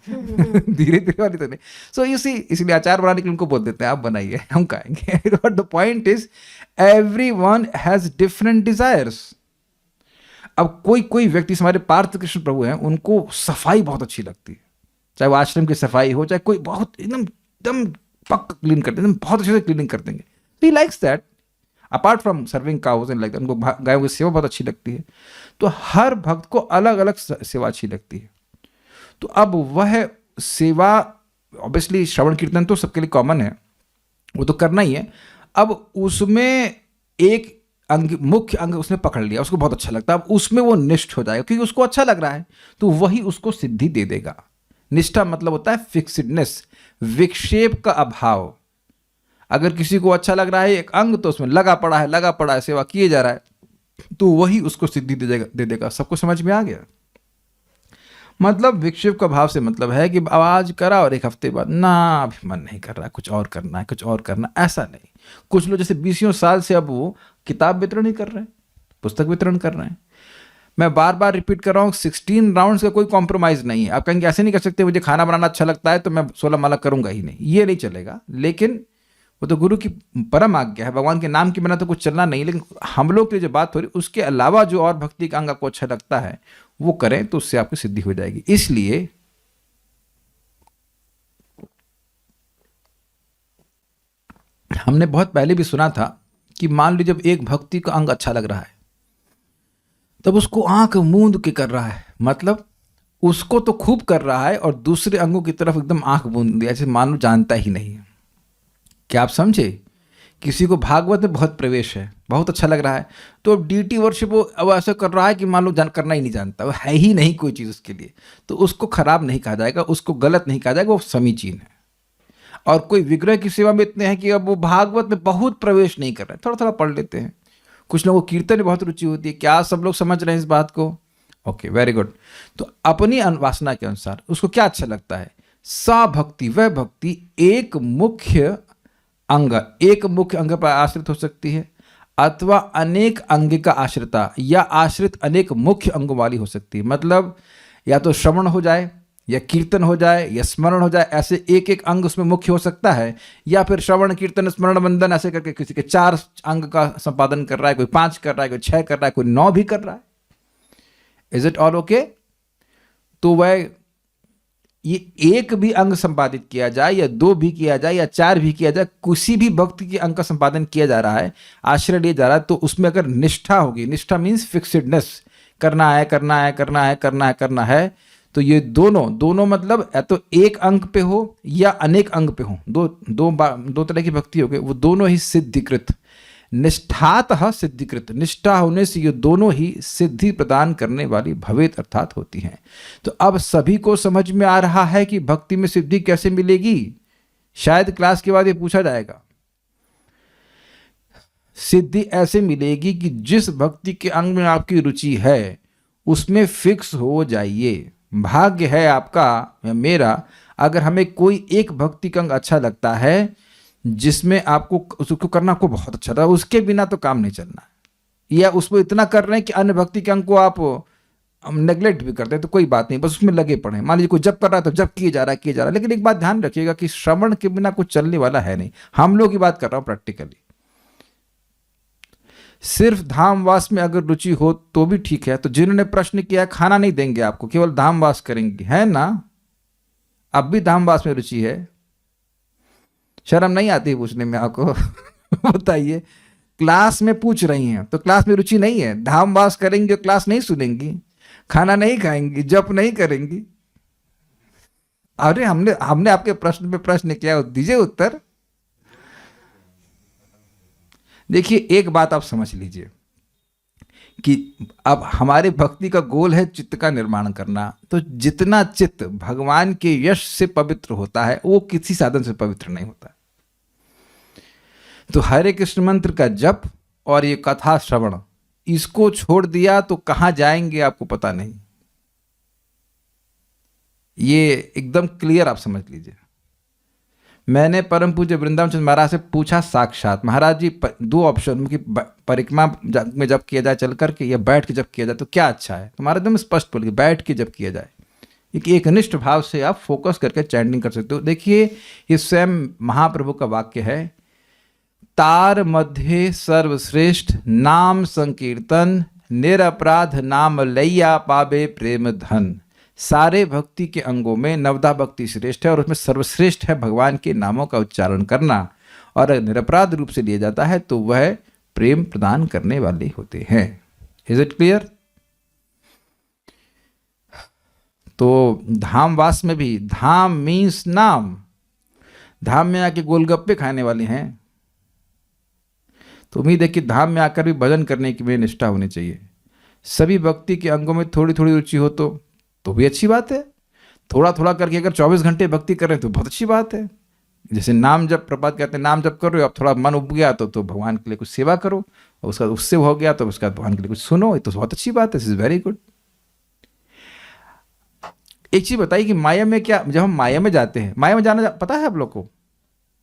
धीरे धीरे वाली तो नहीं। सो यू सी, इसलिए अचार बनाने के लिए उनको बोल देते हैं आप बनाइए हम खाएंगे। But the point is everyone has different desires. अब कोई कोई व्यक्ति, हमारे पार्थ कृष्ण प्रभु हैं, उनको सफाई बहुत अच्छी लगती है, चाहे वो आश्रम की सफाई हो, चाहे कोई बहुत एकदम एकदम पक्का क्लीन करते हैं, बहुत अच्छे से क्लीनिंग कर देंगे, he likes that. Apart from serving cause and like, उनको गायों की सेवा बहुत अच्छी लगती है। तो हर भक्त को अलग अलग सेवा अच्छी लगती है। तो अब वह सेवा, ऑब्वियसली श्रवण कीर्तन तो सबके लिए कॉमन है, वो तो करना ही है। अब उसमें एक अंग, मुख्य अंग उसने पकड़ लिया, उसको बहुत अच्छा लगता है, अब उसमें वो निष्ठ हो जाएगा क्योंकि उसको अच्छा लग रहा है, तो वही उसको सिद्धि दे देगा। निष्ठा मतलब होता है फिक्सिडनेस, विक्षेप का अभाव। अगर किसी को अच्छा लग रहा है एक अंग, तो उसमें लगा पड़ा है, सेवा किए जा रहा है, तो वही उसको सिद्धि दे देगा। सबको समझ में आ गया? मतलब विक्षेप का भाव से मतलब है कि आज करा और एक हफ्ते बाद ना, अभी मन नहीं कर रहा, कुछ और करना है, कुछ और करना, ऐसा नहीं। कुछ लोग जैसे 20 साल से अब वो किताब वितरण ही कर रहे हैं, पुस्तक वितरण कर रहे हैं। मैं बार बार रिपीट कर रहा हूँ, 16 राउंड्स का कोई कॉम्प्रोमाइज़ नहीं है। आप कहेंगे ऐसे नहीं कर सकते, मुझे खाना बनाना अच्छा लगता है तो मैं 16 माला करूंगा ही नहीं, ये नहीं चलेगा। लेकिन वो तो गुरु की परम आज्ञा है, भगवान के नाम के बिना तो कुछ चलना नहीं। लेकिन हम लोग की जो बात हो रही, उसके अलावा जो और भक्ति का अंग आपको अच्छा लगता है वो करें, तो उससे आपकी सिद्धि हो जाएगी। इसलिए हमने बहुत पहले भी सुना था कि मान लीजिए जब एक भक्ति का अंग अच्छा लग रहा है, तब उसको आंख मूंद के कर रहा है, मतलब उसको तो खूब कर रहा है और दूसरे अंगों की तरफ एकदम आंख मूंद दिया, जैसे मान लो जानता ही नहीं है। क्या आप समझे? किसी को भागवत में बहुत प्रवेश है, बहुत अच्छा लग रहा है, तो अब डीटी वर्शिप वो अब ऐसा कर रहा है कि मान लो करना ही नहीं जानता, वो है ही नहीं कोई चीज़ उसके लिए, तो उसको खराब नहीं कहा जाएगा, उसको गलत नहीं कहा जाएगा, वो समीचीन है। और कोई विग्रह की सेवा में इतने हैं कि अब वो भागवत में बहुत प्रवेश नहीं कर रहे हैं, थोड़ा थोड़ा पढ़ लेते हैं। कुछ लोगों को कीर्तन में बहुत रुचि होती है। क्या सब लोग समझ रहे हैं इस बात को? Okay, very good. तो अपनी वासना के अनुसार उसको क्या अच्छा लगता है, सा भक्ति, वह भक्ति एक मुख्य अंग पर आश्रित हो सकती है, अथवा अनेक अंग का आश्रिता, या आश्रित अनेक मुख्य अंगों वाली हो सकती है। मतलब या तो श्रवण हो जाए, या कीर्तन हो जाए, या स्मरण हो जाए, ऐसे एक एक अंग उसमें मुख्य हो सकता है। या फिर श्रवण कीर्तन स्मरण वंदन ऐसे करके किसी के 4 अंग का संपादन कर रहा है, कोई 5 कर रहा है, कोई 6 कर रहा है, कोई 9 भी कर रहा है। Is it all okay? तो वह ये एक भी अंग संपादित किया जाए, या 2 भी किया जाए, या 4 भी किया जाए, किसी भी भक्ति के अंग का संपादन किया जा रहा है, आश्रय लिया जा रहा है, तो उसमें अगर निष्ठा होगी, निष्ठा मीन्स फिक्सिडनेस, करना है करना है करना है करना है करना है, तो ये दोनों मतलब या तो एक अंग पे हो या अनेक अंग पे हो, दो तरह की भक्ति हो गई, वो दोनों ही सिद्धिकृत, निष्ठातः सिद्धिकृत, निष्ठा होने से ये दोनों ही सिद्धि प्रदान करने वाली भवेत अर्थात होती हैं। तो अब सभी को समझ में आ रहा है कि भक्ति में सिद्धि कैसे मिलेगी। शायद क्लास के बाद ये पूछा जाएगा। सिद्धि ऐसे मिलेगी कि जिस भक्ति के अंग में आपकी रुचि है उसमें फिक्स हो जाइए। भाग्य है आपका या मेरा, अगर हमें कोई एक भक्ति का अंग अच्छा लगता है जिसमें आपको उसको करना आपको बहुत अच्छा था, उसके बिना तो काम नहीं चलना, या उसको इतना कर रहे हैं कि अन्य भक्ति के अंग को आप नेग्लेक्ट भी करते हैं, तो कोई बात नहीं, बस उसमें लगे पड़े। मान लीजिए कोई जब कर रहा है तो जब किए जा रहा है, लेकिन एक बात ध्यान रखिएगा कि श्रवण के बिना कुछ चलने वाला है नहीं। हम लोग की बात कर रहा हूँ प्रैक्टिकली, सिर्फ धामवास में अगर रुचि हो तो भी ठीक है। तो जिन्होंने प्रश्न किया खाना नहीं देंगे आपको, केवल धामवास करेंगे, है ना? अब भी धामवास में रुचि है? शर्म नहीं आती पूछने में आपको? बताइए, क्लास में पूछ रही हैं तो क्लास में रुचि नहीं है, धामवास करेंगे, क्लास नहीं सुनेंगी, खाना नहीं खाएंगी, जप नहीं करेंगी। अरे हमने आपके प्रश्न पे प्रश्न किया, दीजिए उत्तर। देखिए, एक बात आप समझ लीजिए कि अब हमारे भक्ति का गोल है चित्त का निर्माण करना। तो जितना चित्त भगवान के यश से पवित्र होता है वो किसी साधन से पवित्र नहीं होता। तो हरे कृष्ण मंत्र का जप और ये कथा श्रवण, इसको छोड़ दिया तो कहां जाएंगे आपको पता नहीं। ये एकदम क्लियर आप समझ लीजिए। मैंने परम पूज्य वृंदावन चंद्र महाराज से पूछा साक्षात, महाराज जी दो ऑप्शन कि परिक्रमा में जब किया जाए चल करके या बैठ के जब किया जाए तो क्या अच्छा है? तो महाराज एकदम स्पष्ट बोल, बैठ के जब किया जाए, एक निष्ठ भाव से आप फोकस करके चैंटिंग कर सकते हो। देखिए, ये स्वयं महाप्रभु का वाक्य है, तार मध्य सर्वश्रेष्ठ नाम संकीर्तन, निरपराध नाम लैया पावे प्रेम धन। सारे भक्ति के अंगों में नवदा भक्ति श्रेष्ठ है और उसमें सर्वश्रेष्ठ है भगवान के नामों का उच्चारण करना, और निरपराध रूप से लिया जाता है तो वह प्रेम प्रदान करने वाले होते हैं। Is it clear? तो धामवास में भी, धाम मीन्स नाम, धाम में आके गोलगप्पे खाने वाले हैं तो उम्मीद है कि धाम में आकर भी भजन करने की भी निष्ठा होनी चाहिए। सभी भक्ति के अंगों में थोड़ी थोड़ी रुचि हो तो भी अच्छी बात है। थोड़ा थोड़ा करके अगर 24 घंटे भक्ति कर रहे हैं तो बहुत अच्छी बात है। जैसे नाम जप, प्रभात कहते हैं नाम जप कर रहे हो, अब थोड़ा मन उब गया तो भगवान के लिए कुछ सेवा करो, और उसका उससे हो गया तो उसका भगवान के लिए कुछ सुनो, तो बहुत अच्छी बात है। This is very good. एक चीज बताइए कि माया में क्या, जब हम माया में जाते हैं, माया में जाना पता है आप लोग को?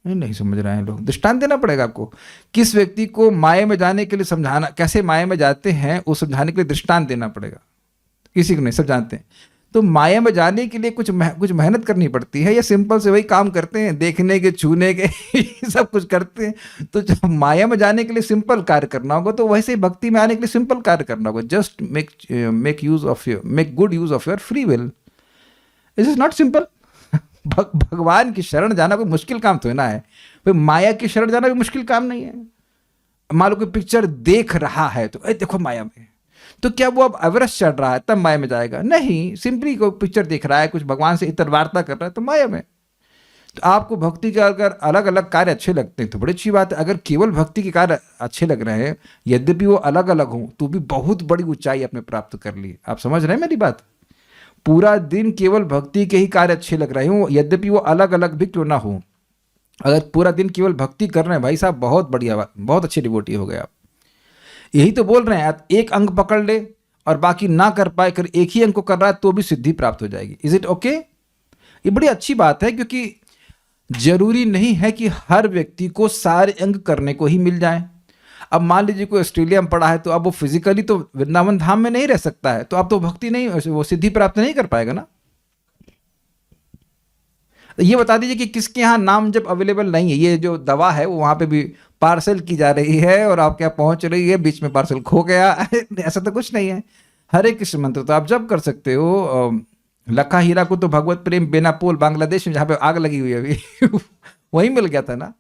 नहीं समझ रहे हैं लोग, दृष्टांत देना पड़ेगा आपको। किस व्यक्ति को माया में जाने के लिए समझाना, कैसे माया में जाते हैं वो समझाने के लिए दृष्टांत देना पड़ेगा। किसी को नहीं, सब जानते हैं। तो माया में जाने के लिए कुछ मेहनत करनी पड़ती है, या सिंपल से वही काम करते हैं, देखने के, छूने के सब कुछ करते हैं। तो जब माया में जाने के लिए सिंपल कार्य करना होगा तो वैसे ही भक्ति में आने के लिए सिंपल कार्य करना होगा। Just make good use of your free will. This is not simple. भगवान की शरण जाना कोई मुश्किल काम तो है ना है, फिर माया की शरण जाना भी मुश्किल काम नहीं है। मान लो कोई पिक्चर देख रहा है तो देखो माया में, तो क्या वो अब अवरस चढ़ रहा है तब माया में जाएगा? नहीं, सिंपली कोई पिक्चर देख रहा है, कुछ भगवान से इतर वार्ता कर रहा है तो माया में। तो आपको भक्ति के अगर अलग अलग कार्य अच्छे लगते हैं तो बड़ी अच्छी बात है। अगर केवल भक्ति के कार्य अच्छे लग रहे हैं, यद्यपि वो अलग अलग हों, तो भी बहुत बड़ी ऊंचाई आपने प्राप्त कर ली। आप समझ रहे हैं मेरी बात? पूरा दिन केवल भक्ति के ही कार्य अच्छे लग रहे हों, यद्यपि वो अलग अलग भी क्यों ना हो, अगर पूरा दिन केवल भक्ति कर रहे हैं, भाई साहब बहुत बढ़िया बात, बहुत अच्छे डिवोटी हो गए आप। यही तो बोल रहे हैं, एक अंग पकड़ ले और बाकी ना कर पाए, कर एक ही अंग को कर रहा है तो भी सिद्धि प्राप्त हो जाएगी। Is it okay? ये बड़ी अच्छी बात है, क्योंकि जरूरी नहीं है कि हर व्यक्ति को सारे अंग करने को ही मिल जाए। अब मान लीजिए कोई ऑस्ट्रेलिया में पड़ा है तो अब वो फिजिकली तो वृंदावन धाम में नहीं रह सकता है, तो अब तो भक्ति नहीं, वो सिद्धि प्राप्त नहीं कर पाएगा ना। ये बता दीजिए कि किसके यहाँ नाम जब अवेलेबल नहीं है, ये जो दवा है वो वहाँ पे भी पार्सल की जा रही है और आपके यहाँ पहुँच रही है, बीच में पार्सल खो गया, ऐसा तो कुछ नहीं है। हरे कृष्ण मंत्र तो आप जब कर सकते हो। लखा हीरा को तो भगवत प्रेम बेनापोल बांग्लादेश में जहाँ पे आग लगी हुई है अभी वहीं मिल गया था ना।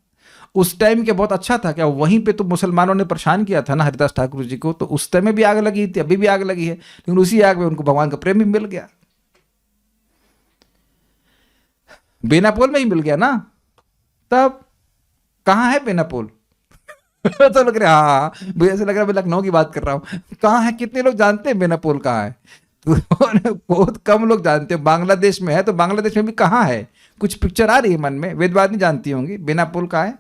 उस टाइम क्या बहुत अच्छा था क्या? वहीं पे तो मुसलमानों ने परेशान किया था ना हरिदास ठाकुर जी को, तो उस टाइम में भी आग लगी थी, अभी भी आग लगी है, लेकिन उसी आग में उनको भगवान का प्रेम भी मिल गया। बेनापोल में ही मिल गया ना। तब कहाँ है बेनापोल? तो लग रहा, हाँ मुझे ऐसा लग रहा है मैं लखनऊ की बात कर रहा हूँ। कहाँ है? कितने लोग जानते हैं बेनापोल कहाँ है? तो बहुत कम लोग जानते हैं। बांग्लादेश में है, तो बांग्लादेश में भी कहाँ है? कुछ पिक्चर आ रही है मन में, वेदवाद नहीं जानती होंगी। बेनापोल कहाँ है?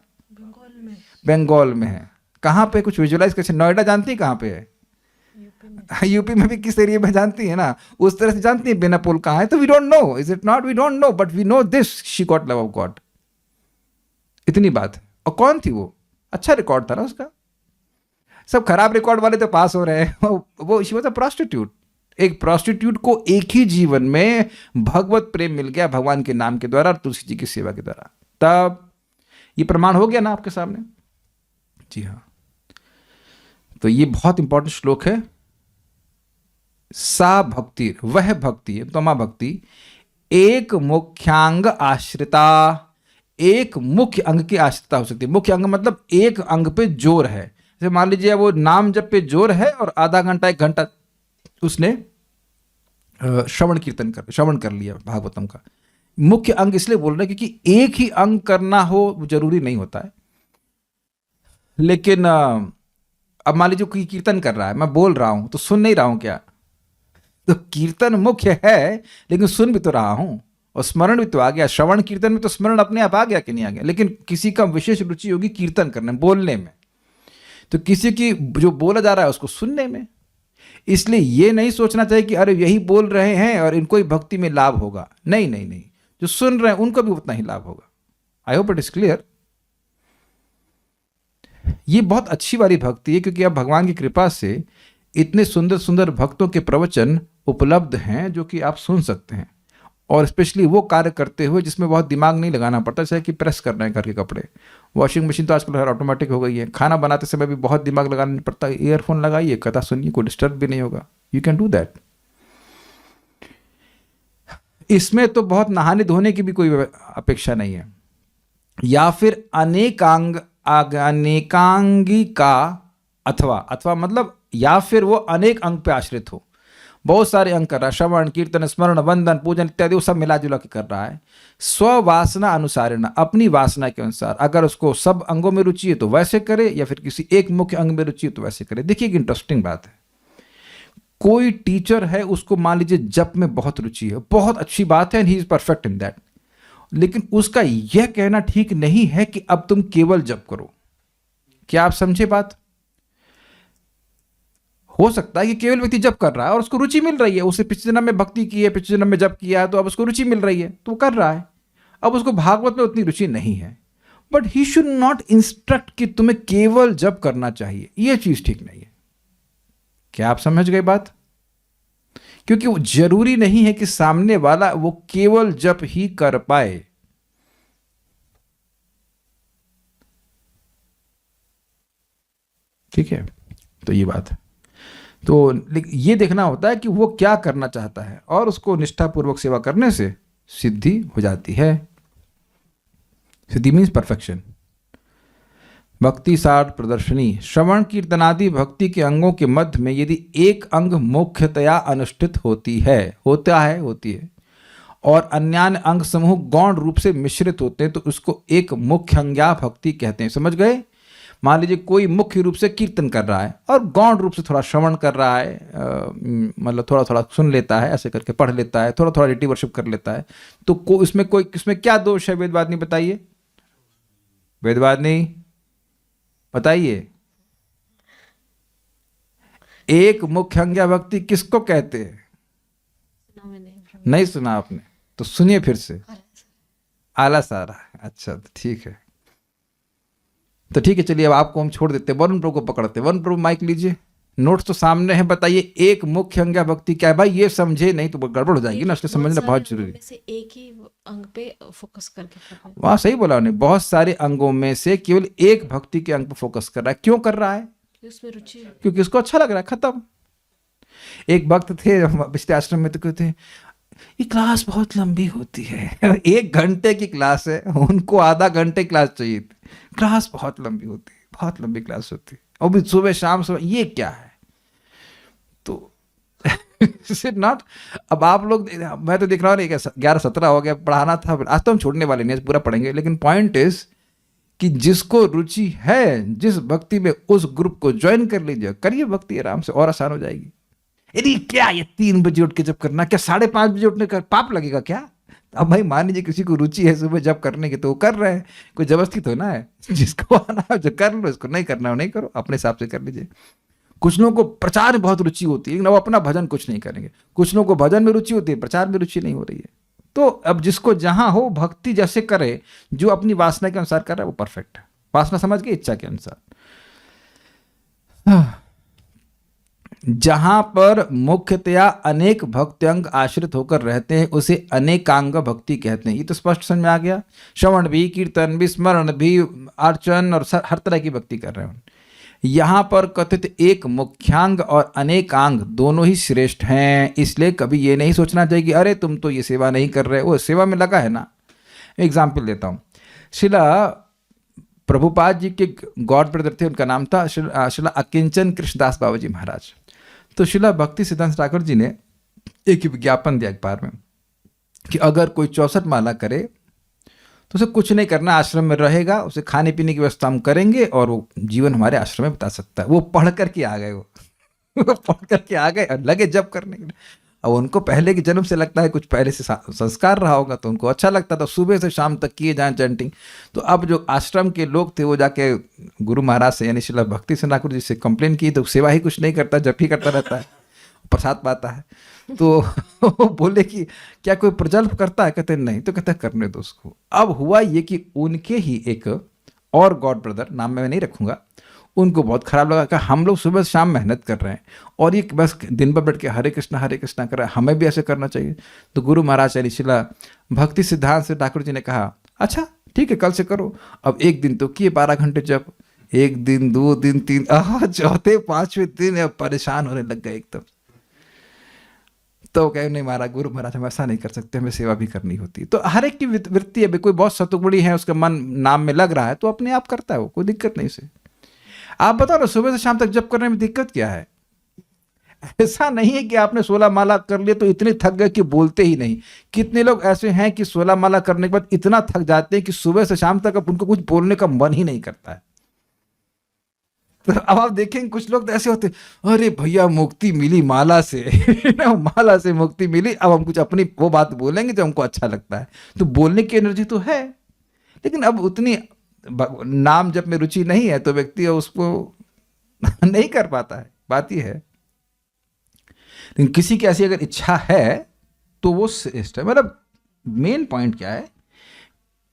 बंगाल में है। कहाँ पे? कुछ विजुलाइज कैसे? नोएडा जानती है कहाँ पे है? यूपी में भी किस एरिया में जानती है ना, उस तरह से जानती है बेनापोल कहाँ है। तो we don't know, is it not? We don't know, but we know this, she got love of God. इतनी बात है। और कौन थी वो? अच्छा रिकॉर्ड था ना उसका। सब खराब रिकॉर्ड वाले तो पास हो रहे हैं। वो शी वाज अ प्रोस्टिट्यूट। एक प्रोस्टिट्यूट को एक ही जीवन में भगवत प्रेम मिल गया भगवान के नाम के द्वारा और तुलसी जी की सेवा के द्वारा। तब ये प्रमाण हो गया ना आपके सामने। जी हाँ। तो ये बहुत इंपॉर्टेंट श्लोक है। सा भक्ति, वह भक्ति, तमा भक्ति, एक मुख्यांग आश्रिता, एक मुख्य अंग की आश्रिता हो सकती है। मुख्य अंग मतलब एक अंग पे जोर है। जैसे मान लीजिए वो नाम जप पे जोर है और आधा घंटा 1 घंटा उसने श्रवण कर लिया भागवतम का। मुख्य अंग इसलिए बोल रहे हैं क्योंकि एक ही अंग करना हो वो जरूरी नहीं होता है। लेकिन अब मान लीजिए कोई कीर्तन कर रहा है, मैं बोल रहा हूं तो सुन नहीं रहा हूं क्या? तो कीर्तन मुख्य है लेकिन सुन भी तो रहा हूं और स्मरण भी तो आ गया। श्रवण कीर्तन में तो स्मरण अपने आप आ गया कि नहीं आ गया। लेकिन किसी का विशेष रुचि होगी कीर्तन करने में, बोलने में, तो किसी की जो बोला जा रहा है उसको सुनने में। इसलिए ये नहीं सोचना चाहिए कि अरे यही बोल रहे हैं और इनको ही भक्ति में लाभ होगा। नहीं नहीं नहीं, जो सुन रहे हैं उनको भी उतना ही लाभ होगा। I hope it is clear. ये बहुत अच्छी वाली भक्ति है क्योंकि अब भगवान की कृपा से इतने सुंदर सुंदर भक्तों के प्रवचन उपलब्ध हैं जो कि आप सुन सकते हैं। और स्पेशली वो कार्य करते हुए जिसमें बहुत दिमाग नहीं लगाना पड़ता, जैसे कि प्रेस करना है घर के कपड़े। वॉशिंग मशीन तो आजकल हर ऑटोमेटिक हो गई है। खाना बनाते समय भी बहुत दिमाग लगाना नहीं पड़ता, ईयरफोन लगाइए, कथा सुनिए, कोई डिस्टर्ब भी नहीं होगा। You can do that. इसमें तो बहुत नहाने धोने की भी कोई अपेक्षा नहीं है। या फिर अनेकांगी का, अथवा मतलब या फिर वो अनेक अंग पे आश्रित हो, बहुत सारे अंग कर रहा है, श्रवण कीर्तन स्मरण वंदन पूजन इत्यादि वो सब मिला जुला के कर रहा है। स्ववासना अनुसारेण, अपनी वासना के अनुसार। अगर उसको सब अंगों में रुचि है तो वैसे करे, या फिर किसी एक मुख्य अंग में रुचि है तो वैसे करे। देखिए एक इंटरेस्टिंग बात है, कोई टीचर है उसको मान लीजिए जप में बहुत रुचि है, बहुत अच्छी बात है, and he is perfect in that, लेकिन उसका यह कहना ठीक नहीं है कि अब तुम केवल जप करो। क्या आप समझे बात? हो सकता है कि केवल व्यक्ति जप कर रहा है और उसको रुचि मिल रही है, उसे पिछले जन्म में भक्ति की है, पिछले जन्म में जप किया है, तो अब उसको रुचि मिल रही है तो वो कर रहा है। अब उसको भागवत में उतनी रुचि नहीं है, but he should not instruct कि तुम्हें केवल जप करना चाहिए। यह चीज ठीक नहीं है। क्या आप समझ गए बात? क्योंकि वो जरूरी नहीं है कि सामने वाला वो केवल जप ही कर पाए। ठीक है, तो ये बात है। तो ये देखना होता है कि वो क्या करना चाहता है और उसको निष्ठापूर्वक सेवा करने से सिद्धि हो जाती है। सिद्धि मीन्स परफेक्शन। भक्ति सार प्रदर्शनी, श्रवण कीर्तनादि भक्ति के अंगों के मध्य में यदि एक अंग मुख्यतया अनुष्ठित होती है और अन्य अंग समूह गौण रूप से मिश्रित होते हैं तो उसको एक मुख्य अंग्या भक्ति कहते हैं। समझ गए? मान लीजिए कोई मुख्य रूप से कीर्तन कर रहा है और गौण रूप से थोड़ा श्रवण कर रहा है, मतलब थोड़ा थोड़ा सुन लेता है, ऐसे करके पढ़ लेता है, थोड़ा थोड़ा रिटी वर्शिप कर लेता है, तो इसमें क्या दोष है? वेदवादिनी बताइए, वेदवादिनी बताइए। एक मुख्य अंग्या भक्ति किसको कहते हैं? नहीं सुना आपने? तो सुनिए फिर से। आला सारा। अच्छा तो ठीक है, तो ठीक है, चलिए अब आपको हम छोड़ देते हैं, वरुण प्रभु को पकड़ते हैं। वरुण प्रभु माइक लीजिए, नोट्स तो सामने है, बताइए एक मुख्य अंग्या भक्ति क्या है? भाई ये समझे नहीं तो गड़बड़ हो जाएगी ना, इसलिए समझना बहुत जरूरी है। एक ही अंग पे फोकस करके वहां सही बोला उन्होंने, बहुत सारे अंगों में से केवल एक भक्ति के अंग पर फोकस कर रहा है। क्यों कर रहा है? उसमें रुचि, क्योंकि उसको अच्छा लग रहा है, खत्म। एक भक्त थे पिछले आश्रम में, तो कहते हैं ये क्लास बहुत लंबी होती है। 1 घंटे की क्लास है, उनको आधा घंटे क्लास चाहिए थी। क्लास बहुत लंबी होती है, बहुत लंबी क्लास होती है, और भी सुबह शाम सुबह, ये क्या है? तो नॉट। अब आप लोग, मैं तो देख रहा हूँ 11-17 हो गया, पढ़ाना था, आज तो हम छोड़ने वाले नहीं, पूरा पढ़ेंगे। लेकिन पॉइंट इज कि जिसको रुचि है जिस भक्ति में, उस ग्रुप को ज्वाइन कर लीजिए, करिए भक्ति, आराम से और आसान हो जाएगी। यदि क्या ये 3 बजे उठ के जब करना, क्या 5:30 बजे उठने का पाप लगेगा क्या? अब भाई मान लीजिए किसी को रुचि है सुबह जब करने की, तो वो कर रहे हैं, कोई जबरदस्ती तो ना है। जिसको आना है जो कर लो, इसको नहीं करना हो नहीं करो, अपने हिसाब से कर लीजिए। कुछ लोगों को प्रचार में बहुत रुचि होती है लेकिन वो अपना भजन कुछ नहीं करेंगे। कुछ लोगों को भजन में रुचि होती है, प्रचार में रुचि नहीं हो रही है। तो अब जिसको जहां हो भक्ति जैसे करे, जो अपनी वासना के अनुसार कर रहा है वो परफेक्ट है। वासना समझ के, इच्छा के अनुसार। जहां पर मुख्यतया अनेक भक्ति अंग आश्रित होकर रहते हैं उसे अनेकांग भक्ति कहते हैं। ये तो स्पष्ट समझ में आ गया। श्रवण भी, कीर्तन भी, स्मरण भी, अर्चन और हर तरह की भक्ति कर रहे हैं। यहाँ पर कथित एक मुख्यांग और अनेकांग दोनों ही श्रेष्ठ हैं, इसलिए कभी ये नहीं सोचना चाहिए कि अरे तुम तो ये सेवा नहीं कर रहे, वो सेवा में लगा है ना। एग्जाम्पल देता हूँ, शिला प्रभुपाद जी के गॉड ब्रदर थे, उनका नाम था शिला अकिंचन कृष्णदास बाबा जी महाराज। तो शिला भक्ति सिद्धांत ठाकुर जी ने एक विज्ञापन दिया अखबार में कि अगर कोई 64 माला करे तो उसे कुछ नहीं करना, आश्रम में रहेगा, उसे खाने पीने की व्यवस्था हम करेंगे और वो जीवन हमारे आश्रम में बिता सकता है। वो पढ़ करके आ गए, वो पढ़ करके आ गए और लगे जब करने के लिए। अब उनको पहले के जन्म से लगता है कुछ पहले से संस्कार रहा होगा, तो उनको अच्छा लगता था सुबह से शाम तक किए जाए चैंटिंग। तो अब जो आश्रम के लोग थे वो जाके गुरु महाराज से यानी श्रील भक्ति सिद्धांत ठाकुर जी से कंप्लेन की, तो सेवा ही कुछ नहीं करता, जब ही करता रहता है, प्रसाद पाता है। तो बोले कि क्या कोई प्रजल्प करता है? कहते नहीं। तो कहते करने दो उसको। अब हुआ ये कि उनके ही एक और गॉड ब्रदर, नाम मैं नहीं रखूंगा, उनको बहुत खराब लगा कि हम लोग सुबह से शाम मेहनत कर रहे हैं और ये बस दिन भर बैठ के हरे कृष्णा कर रहा है, हमें भी ऐसे करना चाहिए। तो गुरु महाराज श्री शिला भक्ति सिद्धांत से ठाकुर जी ने कहा अच्छा ठीक है कल से करो। अब एक दिन तो किए 12 घंटे जब, एक दिन 2 दिन 3, चौथे 5वें दिन परेशान होने लग गए एकदम। तो कहे नहीं महाराज, गुरु महाराज हम ऐसा नहीं कर सकते, हमें सेवा भी करनी होती है। तो हर एक की वृत्ति है, कोई बहुत सतुगुणी है, उसका मन नाम में लग रहा है तो अपने आप करता है, वो कोई दिक्कत नहीं से। आप बताओ ना सुबह से शाम तक जप करने में दिक्कत क्या है? ऐसा नहीं है कि आपने 16 माला कर लिए तो इतने थक गए कि बोलते ही नहीं। कितने लोग ऐसे हैं कि 16 माला करने के बाद इतना थक जाते हैं कि सुबह से शाम तक अब उनको कुछ बोलने का मन ही नहीं करता है। तो अब आप देखेंगे कुछ लोग तो ऐसे होते, अरे भैया मुक्ति मिली माला से माला से मुक्ति मिली, अब हम कुछ अपनी वो बात बोलेंगे जो हमको अच्छा लगता है। तो बोलने की एनर्जी तो है, लेकिन अब उतनी नाम जब में रुचि नहीं है तो व्यक्ति उसको नहीं कर पाता है, बात ही है। लेकिन किसी की ऐसी अगर इच्छा है तो वो श्रेष्ठ है। मतलब मेन पॉइंट क्या है,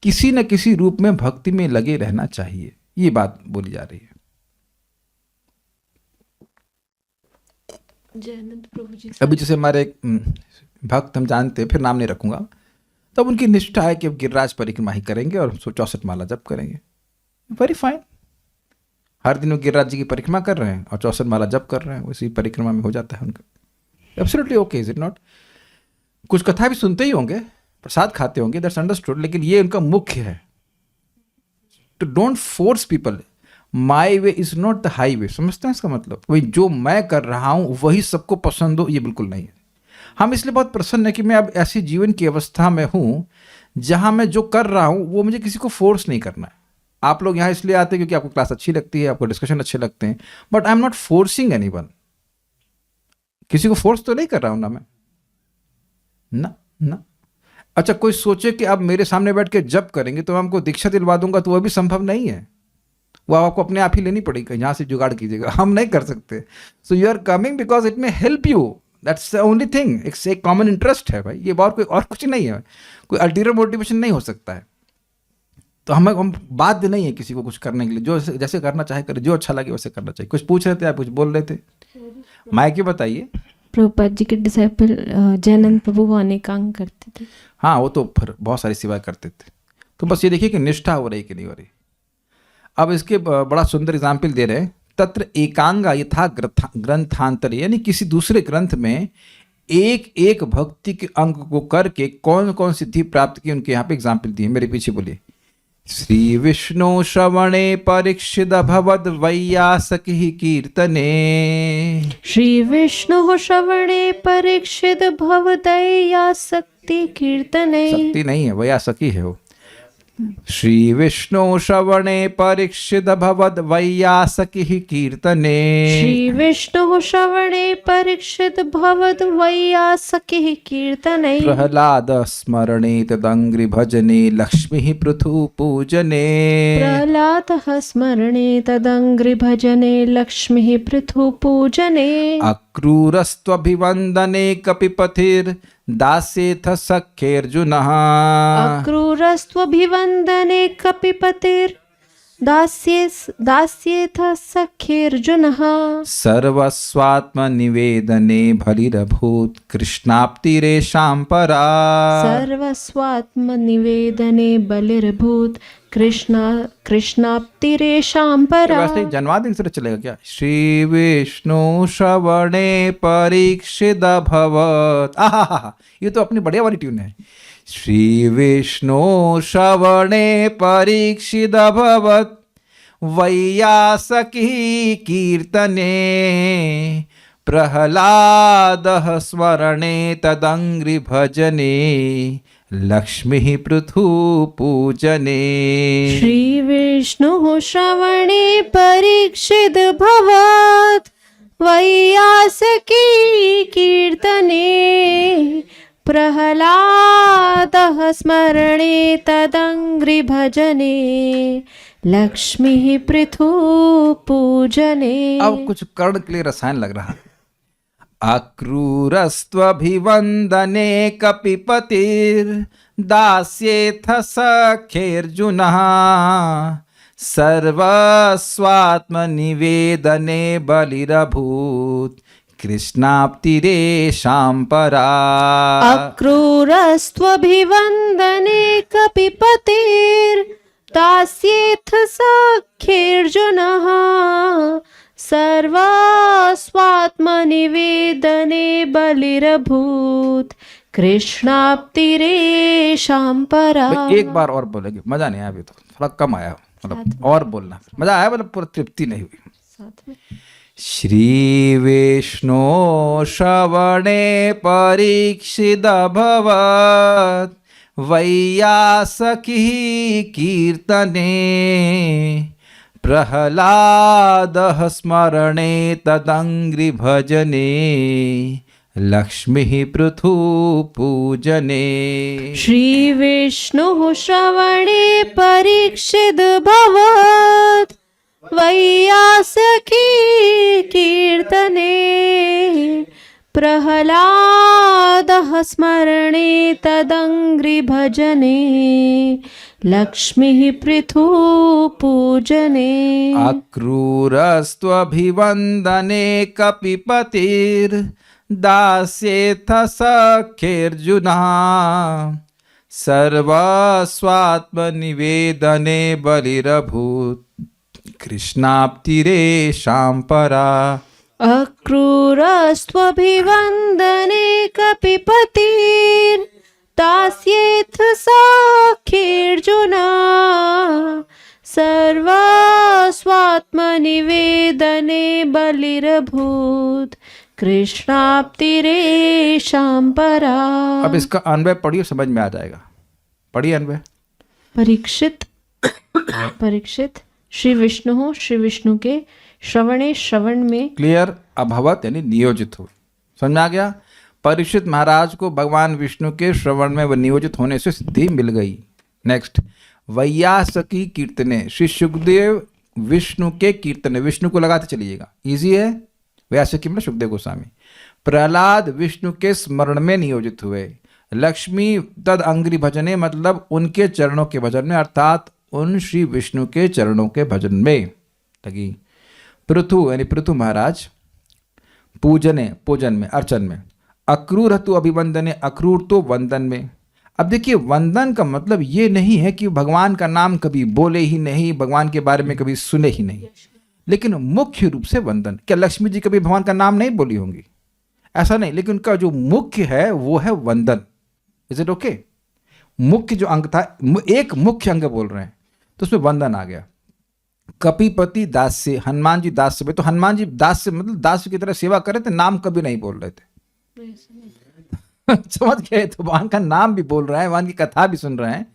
किसी न किसी रूप में भक्ति में लगे रहना चाहिए, ये बात बोली जा रही है। जयनंद प्रभु जी अभी जैसे हमारे एक भक्त हम जानते हैं, फिर नाम नहीं रखूंगा, तब उनकी निष्ठा है कि अब गिरिराज परिक्रमा ही करेंगे और 64 माला जप करेंगे। वेरी फाइन, हर दिन वो गिरिराज जी की परिक्रमा कर रहे हैं और 64 माला जप कर रहे हैं, उसी परिक्रमा में हो जाता है उनका। Absolutely okay, is it not? कुछ कथा भी सुनते ही होंगे, प्रसाद खाते होंगे, दैट्स अंडरस्टूड, लेकिन ये उनका मुख्य है। तो don't force people, my way is not the highway. समझते हैं इसका मतलब? वही जो मैं कर रहा हूं वही सबको पसंद हो, ये बिल्कुल नहीं है। हम इसलिए बहुत प्रसन्न है कि मैं अब ऐसी जीवन की अवस्था में हूं जहां मैं जो कर रहा हूं वो मुझे किसी को फोर्स नहीं करना है। आप लोग यहाँ इसलिए आते हैं क्योंकि आपको क्लास अच्छी लगती है, आपको डिस्कशन अच्छे लगते हैं, but I am not forcing anyone. किसी को फोर्स तो नहीं कर रहा हूं ना मैं, ना। अच्छा, कोई सोचे कि अब मेरे सामने बैठ के जब करेंगे तो मैं हमको दीक्षा दिलवा दूंगा, तो वह भी संभव नहीं है, वो आपको अपने आप ही लेनी पड़ेगी, यहाँ से जुगाड़ कीजिएगा, हम नहीं कर सकते। So you are coming because it may help you, that's the only thing. एक कॉमन इंटरेस्ट है भाई, ये कोई और कुछ नहीं है, कोई अल्टीरियर मोटिवेशन नहीं हो सकता है। तो हम बाध्य नहीं है किसी को कुछ करने के लिए, जो जैसे करना चाहे करे, जो अच्छा लगे वैसे करना चाहिए। कुछ पूछ रहे थे आप, कुछ बोल रहे थे, माइक बताइए। प्रभुपाद जी के डिसाइपल जयनंद प्रभु वो अनेकांग करते थे। हाँ, वो तो फिर बहुत सारी सेवाएं करते थे। तो बस ये देखिए कि निष्ठा हो रही कि नहीं हो रही। अब इसके बड़ा सुंदर एग्जाम्पल दे रहे हैं, तत्र एकांगा यथा ग्रंथांतर, यानी किसी दूसरे ग्रंथ में एक एक भक्ति के अंग को करके कौन कौन सिद्धि प्राप्त की, उनके यहाँ पे एग्जाम्पल दिए, मेरे पीछे बोलिए। श्री विष्णु श्रवणे परीक्षित भवद वैयासकी कीर्तने, श्री विष्णु श्रवणे परीक्षित भवदैयासक्ति कीर्तने, शक्ति नहीं है, वैयासकी है वो। श्री विष्णु श्रवणे परीक्षित भवद वैयासकी कीर्तने, श्री विष्णु श्रवणे परीक्षित भवद वैयासकी कीर्तने, प्रहलाद स्मरणे तदंग्रि भजने लक्ष्मी पृथु पूजने, प्रहलाद स्मरणे तदंग्रि भजने लक्ष्मी पृथु पूजने, अक्रूरस्त्वभिवन्दने कपिपथिर दासेथ सख्येऽर्जुनः, अक्रूरस्त्वभिवन्दने कपिपतिर् दास्येथ सख्येऽर्जुनः सर्वस्वात्मनिवेदने बलिरभूत् कृष्णाप्तिरेषां परा। सर्वस्वात्मनिवेदने बलिर्भूत कृष्णाप्तिरेषां परा। वैसे ही जन्मादि की तरह चलेगा क्या? श्री विष्णु श्रवणे परीक्षित भवत्। आहा, ये तो अपनी बढ़िया वाली ट्यून है। श्री विष्णु श्रवणे परीक्षित भवत् वैयासकी कीर्तने प्रहलादः स्मरणे तदङ्घ्रि भजने लक्ष्मीः पृथु पूजने। श्री विष्णुः श्रवणे परीक्षित भवत् वैयासकी कीर्तने प्रहलादः स्मरणे तदङ्घ्रि भजने लक्ष्मीः पृथु पूजने। अब कुछ कर्ण के लिए रसायन लग रहा है। अक्रूरस्त्वभिवन्दने कपिपतिर्दास्येथ सख्येऽर्जुनः सर्वस्वात्मनिवेदने बलिरभूत् कृष्णाप्तिरेषां परा। अक्रूरस्त्वभिवन्दने कपिपतिर्दास्येथ सख्येऽर्जुनः सर्वस्वात्मनिवेदने बलिरभूत् कृष्णाप्तिरेषां परा। एक बार और बोलेंगे, मजा नहीं आया अभी, तो थोड़ा कम आया, मतलब और बोलना। मजा आया मतलब पूरी तृप्ति नहीं हुई। साथ में श्री विष्णु श्रवणे परीक्षित भवत् वैयासकी कीर्तने प्रहलादः स्मरणे तदङ्घ्रि भजने लक्ष्मीः पृथु पूजने। श्री विष्णुः श्रवणे परीक्षित भवत् वैयासकी कीर्तने प्रहलादः स्मरणे तदङ्घ्रि भजने लक्ष्मीः पृथु पूजने। अक्रूरस्त्वभिवन्दने कपिपतिर्दास्येथ सख्येऽर्जुनः सर्वस्वात्मनिवेदने बलिरभूत् कृष्णाप्तिरेषां परा। अक्रूरस्त्वभिवन्दने कपिपतिर्दास्येथ सख्येऽर्जुनः सर्वस्वात्मनिवेदने बलिरभूत् कृष्णाप्तिरेषां परा। अब इसका अन्वय पढ़िए, समझ में आ जाएगा। पढ़िए अन्वय। परीक्षित श्री विष्णु के श्रवण में क्लियर अभवत यानी नियोजित हो। समझ में आ गया? परीक्षित महाराज को भगवान विष्णु के श्रवण में व नियोजित होने से सिद्धि मिल गई। नेक्स्ट, वैयासकी कीर्तने, श्री सुखदेव विष्णु के कीर्तने, विष्णु को लगाते चलिएगा, इजी है। वैयासकी मतलब सुखदेव गोस्वामी। प्रहलाद विष्णु के स्मरण में नियोजित हुए। लक्ष्मी तद अंग्री भजने मतलब उनके चरणों के भजन में, अर्थात उन श्री विष्णु के चरणों के भजन में लगी। पृथु यानी पृथु महाराज पूजने, पूजन में, अर्चन में। अक्रूर तु अभिवंदने, अक्रूर तो वंदन में। अब देखिए, वंदन का मतलब ये नहीं है कि भगवान का नाम कभी बोले ही नहीं, भगवान के बारे में कभी सुने ही नहीं, लेकिन मुख्य रूप से वंदन। क्या लक्ष्मी जी कभी भगवान का नाम नहीं बोली होंगी? ऐसा नहीं, लेकिन उनका जो मुख्य है वो है वंदन। Is it okay? मुख्य जो अंग था, एक मुख्य अंग बोल रहे हैं तो उसमें वंदन आ गया। कपिपति दास्य, हनुमान जी दास्य, तो हनुमान जी दास्य मतलब दास्य की तरह सेवा कर रहे थे, नाम कभी नहीं बोल रहे थे। समझ गए? तो भगवान का नाम भी बोल रहे हैं, भगवान की कथा भी सुन रहे हैं,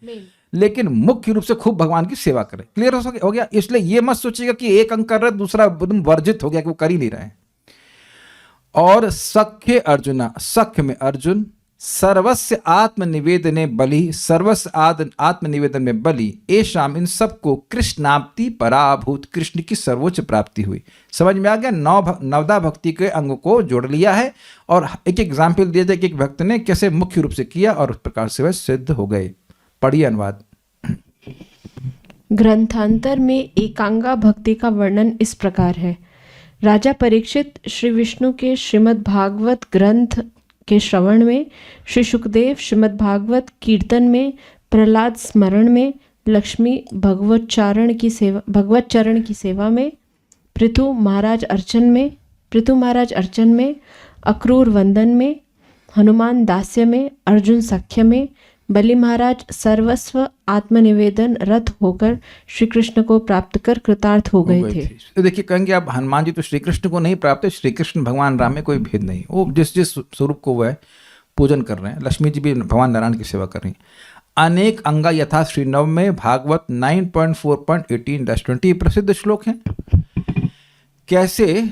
लेकिन मुख्य रूप से खूब भगवान की सेवा करें। क्लियर हो गया? इसलिए ये मत सोचिएगा कि एक अंग कर रहे दूसरा वर्जित हो गया कि वो कर ही नहीं रहे हैं। और सख्य अर्जुना, सख्य में अर्जुन, सर्वस्व आत्मनिवेदने बलि, सर्वस्व आत्मनिवेदन में बलि, एशाम इन सबको कृष्णाप्ति पराभूत, कृष्ण की सर्वोच्च प्राप्ति हुई। समझ में आ गया? नवदा भक्ति के अंगों को जोड़ लिया है और एक एग्जाम्पल दिया जाए कि एक भक्त ने कैसे मुख्य रूप से किया और उस प्रकार से वह सिद्ध हो गए। पढ़िए अनुवाद। ग्रंथांतर में एकांगा भक्ति का वर्णन इस प्रकार है। राजा परीक्षित श्री विष्णु के श्रीमद् भागवत ग्रंथ के श्रवण में, श्री सुखदेव श्रीमद् भागवत कीर्तन में, प्रहलाद स्मरण में, लक्ष्मी भगवत चरण की सेवा में, पृथु महाराज अर्चन में, अक्रूर वंदन में, हनुमान दास्य में, अर्जुन सख्य में, बलि महाराज सर्वस्व आत्मनिवेदन रत होकर श्री कृष्ण को प्राप्त कर कृतार्थ हो गए थे। तो देखिए, कहेंगे आप हनुमान जी तो श्री कृष्ण को नहीं प्राप्त है, श्री कृष्ण भगवान राम में कोई भेद नहीं, वो जिस स्वरूप को वह पूजन कर रहे हैं। लक्ष्मी जी भी भगवान नारायण की सेवा कर रही हैं। अनेक अंगा यथा श्रीनव में भागवत 9.4.18-20 प्रसिद्ध श्लोक हैं। कैसे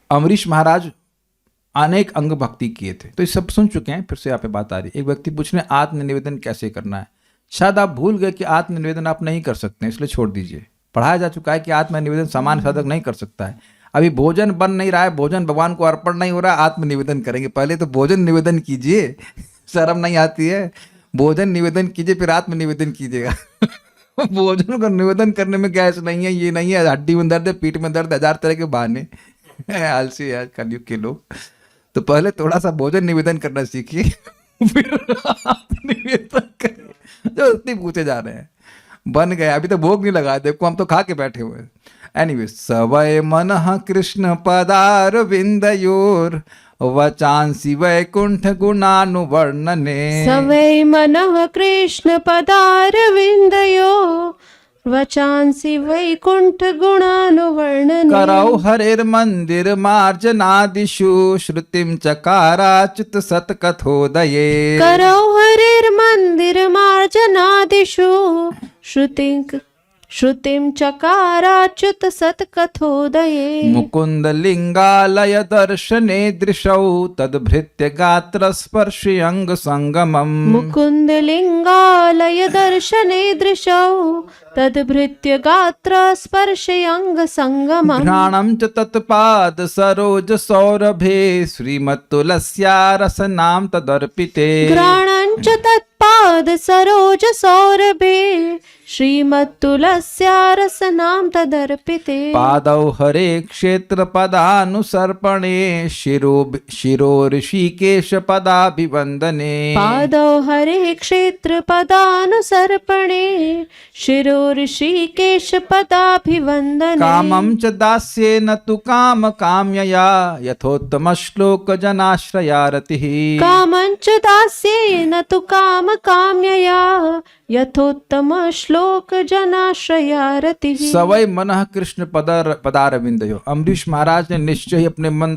अमरीश महाराज अनेक अंग भक्ति किए थे, तो ये सब सुन चुके हैं, फिर से यहाँ पे बात आ रही है। एक व्यक्ति पूछ रहे आत्मनिवेदन कैसे करना है। शायद आप भूल गए कि आत्मनिवेदन आप नहीं कर सकते, इसलिए छोड़ दीजिए। पढ़ाया जा चुका है कि आत्मनिवेदन सामान्य साधक नहीं कर सकता है। अभी भोजन बन नहीं रहा है, भोजन भगवान को अर्पण नहीं हो रहा है, आत्मनिवेदन करेंगे। पहले तो भोजन निवेदन कीजिए, शर्म नहीं आती है? भोजन निवेदन कीजिए, फिर आत्मनिवेदन कीजिएगा। भोजन को निवेदन करने में गैस नहीं है, ये नहीं है, हड्डी में दर्द है, पीठ में दर्द, 1000 तरह के बहाने। आलसी है कलयुग के लोग। तो पहले थोड़ा सा भोजन निवेदन करना सीखिए, फिर निवेदन करिए। जो इतनी पूछे जा रहे हैं, बन गए, अभी तो भोग नहीं लगा, देखो हम तो खा के बैठे हुए हैं। एनीवे, सवय मनः कृष्ण पदार विंदयोर वचांसि वैकुंठ गुणानुवर्णने। सवै मनः कृष्ण पदार विंदयो वचांसि वैकुंठ गुणानुवर्णने। करौ हरिर्मन्दिर मार्जनादिषु श्रुतिं चकाराच्युत सत्कथोदये। करौ हरिर्मन्दिर मार्जनादिषु श्रुतिं चकाराच्युत सत्कथोदये। मुकुंद लिंगालय दर्शने दृशौ तद्भृत्य गात्र स्पर्शि अंग संगमम्। मुकुंद लिंगालय दर्शने दृशौ तद्भृत्य गात्र स्पर्शि अंग संगमम्। घ्राणं च तत्पाद सरोज सौरभे श्रीमत्तुलस्या रसनां तदर्पिते। घ्राणं च तत्पाद सरोज सौरभे श्रीमत्तुलस्या रसनां तदर्पिते। पादौ हरे क्षेत्र पदानुसर्पणे शिरो ऋषिकेश पदाभिवंदने। पादौ हरे क्षेत्र पदानुसर्पणे शिरो ऋषिकेश पदाभिवंदने। कामं च दास्येन तु काम काम्यया यथोत्तम श्लोक जनाश्रया रतिः। कामं च दास्येन तु काम काम्यया यथोत्तम श्लोक जनाश्रया रतिः। सवै मनः कृष्ण पदार विंदयो। अम्बरीश महाराज ने निश्चय ही अपने मन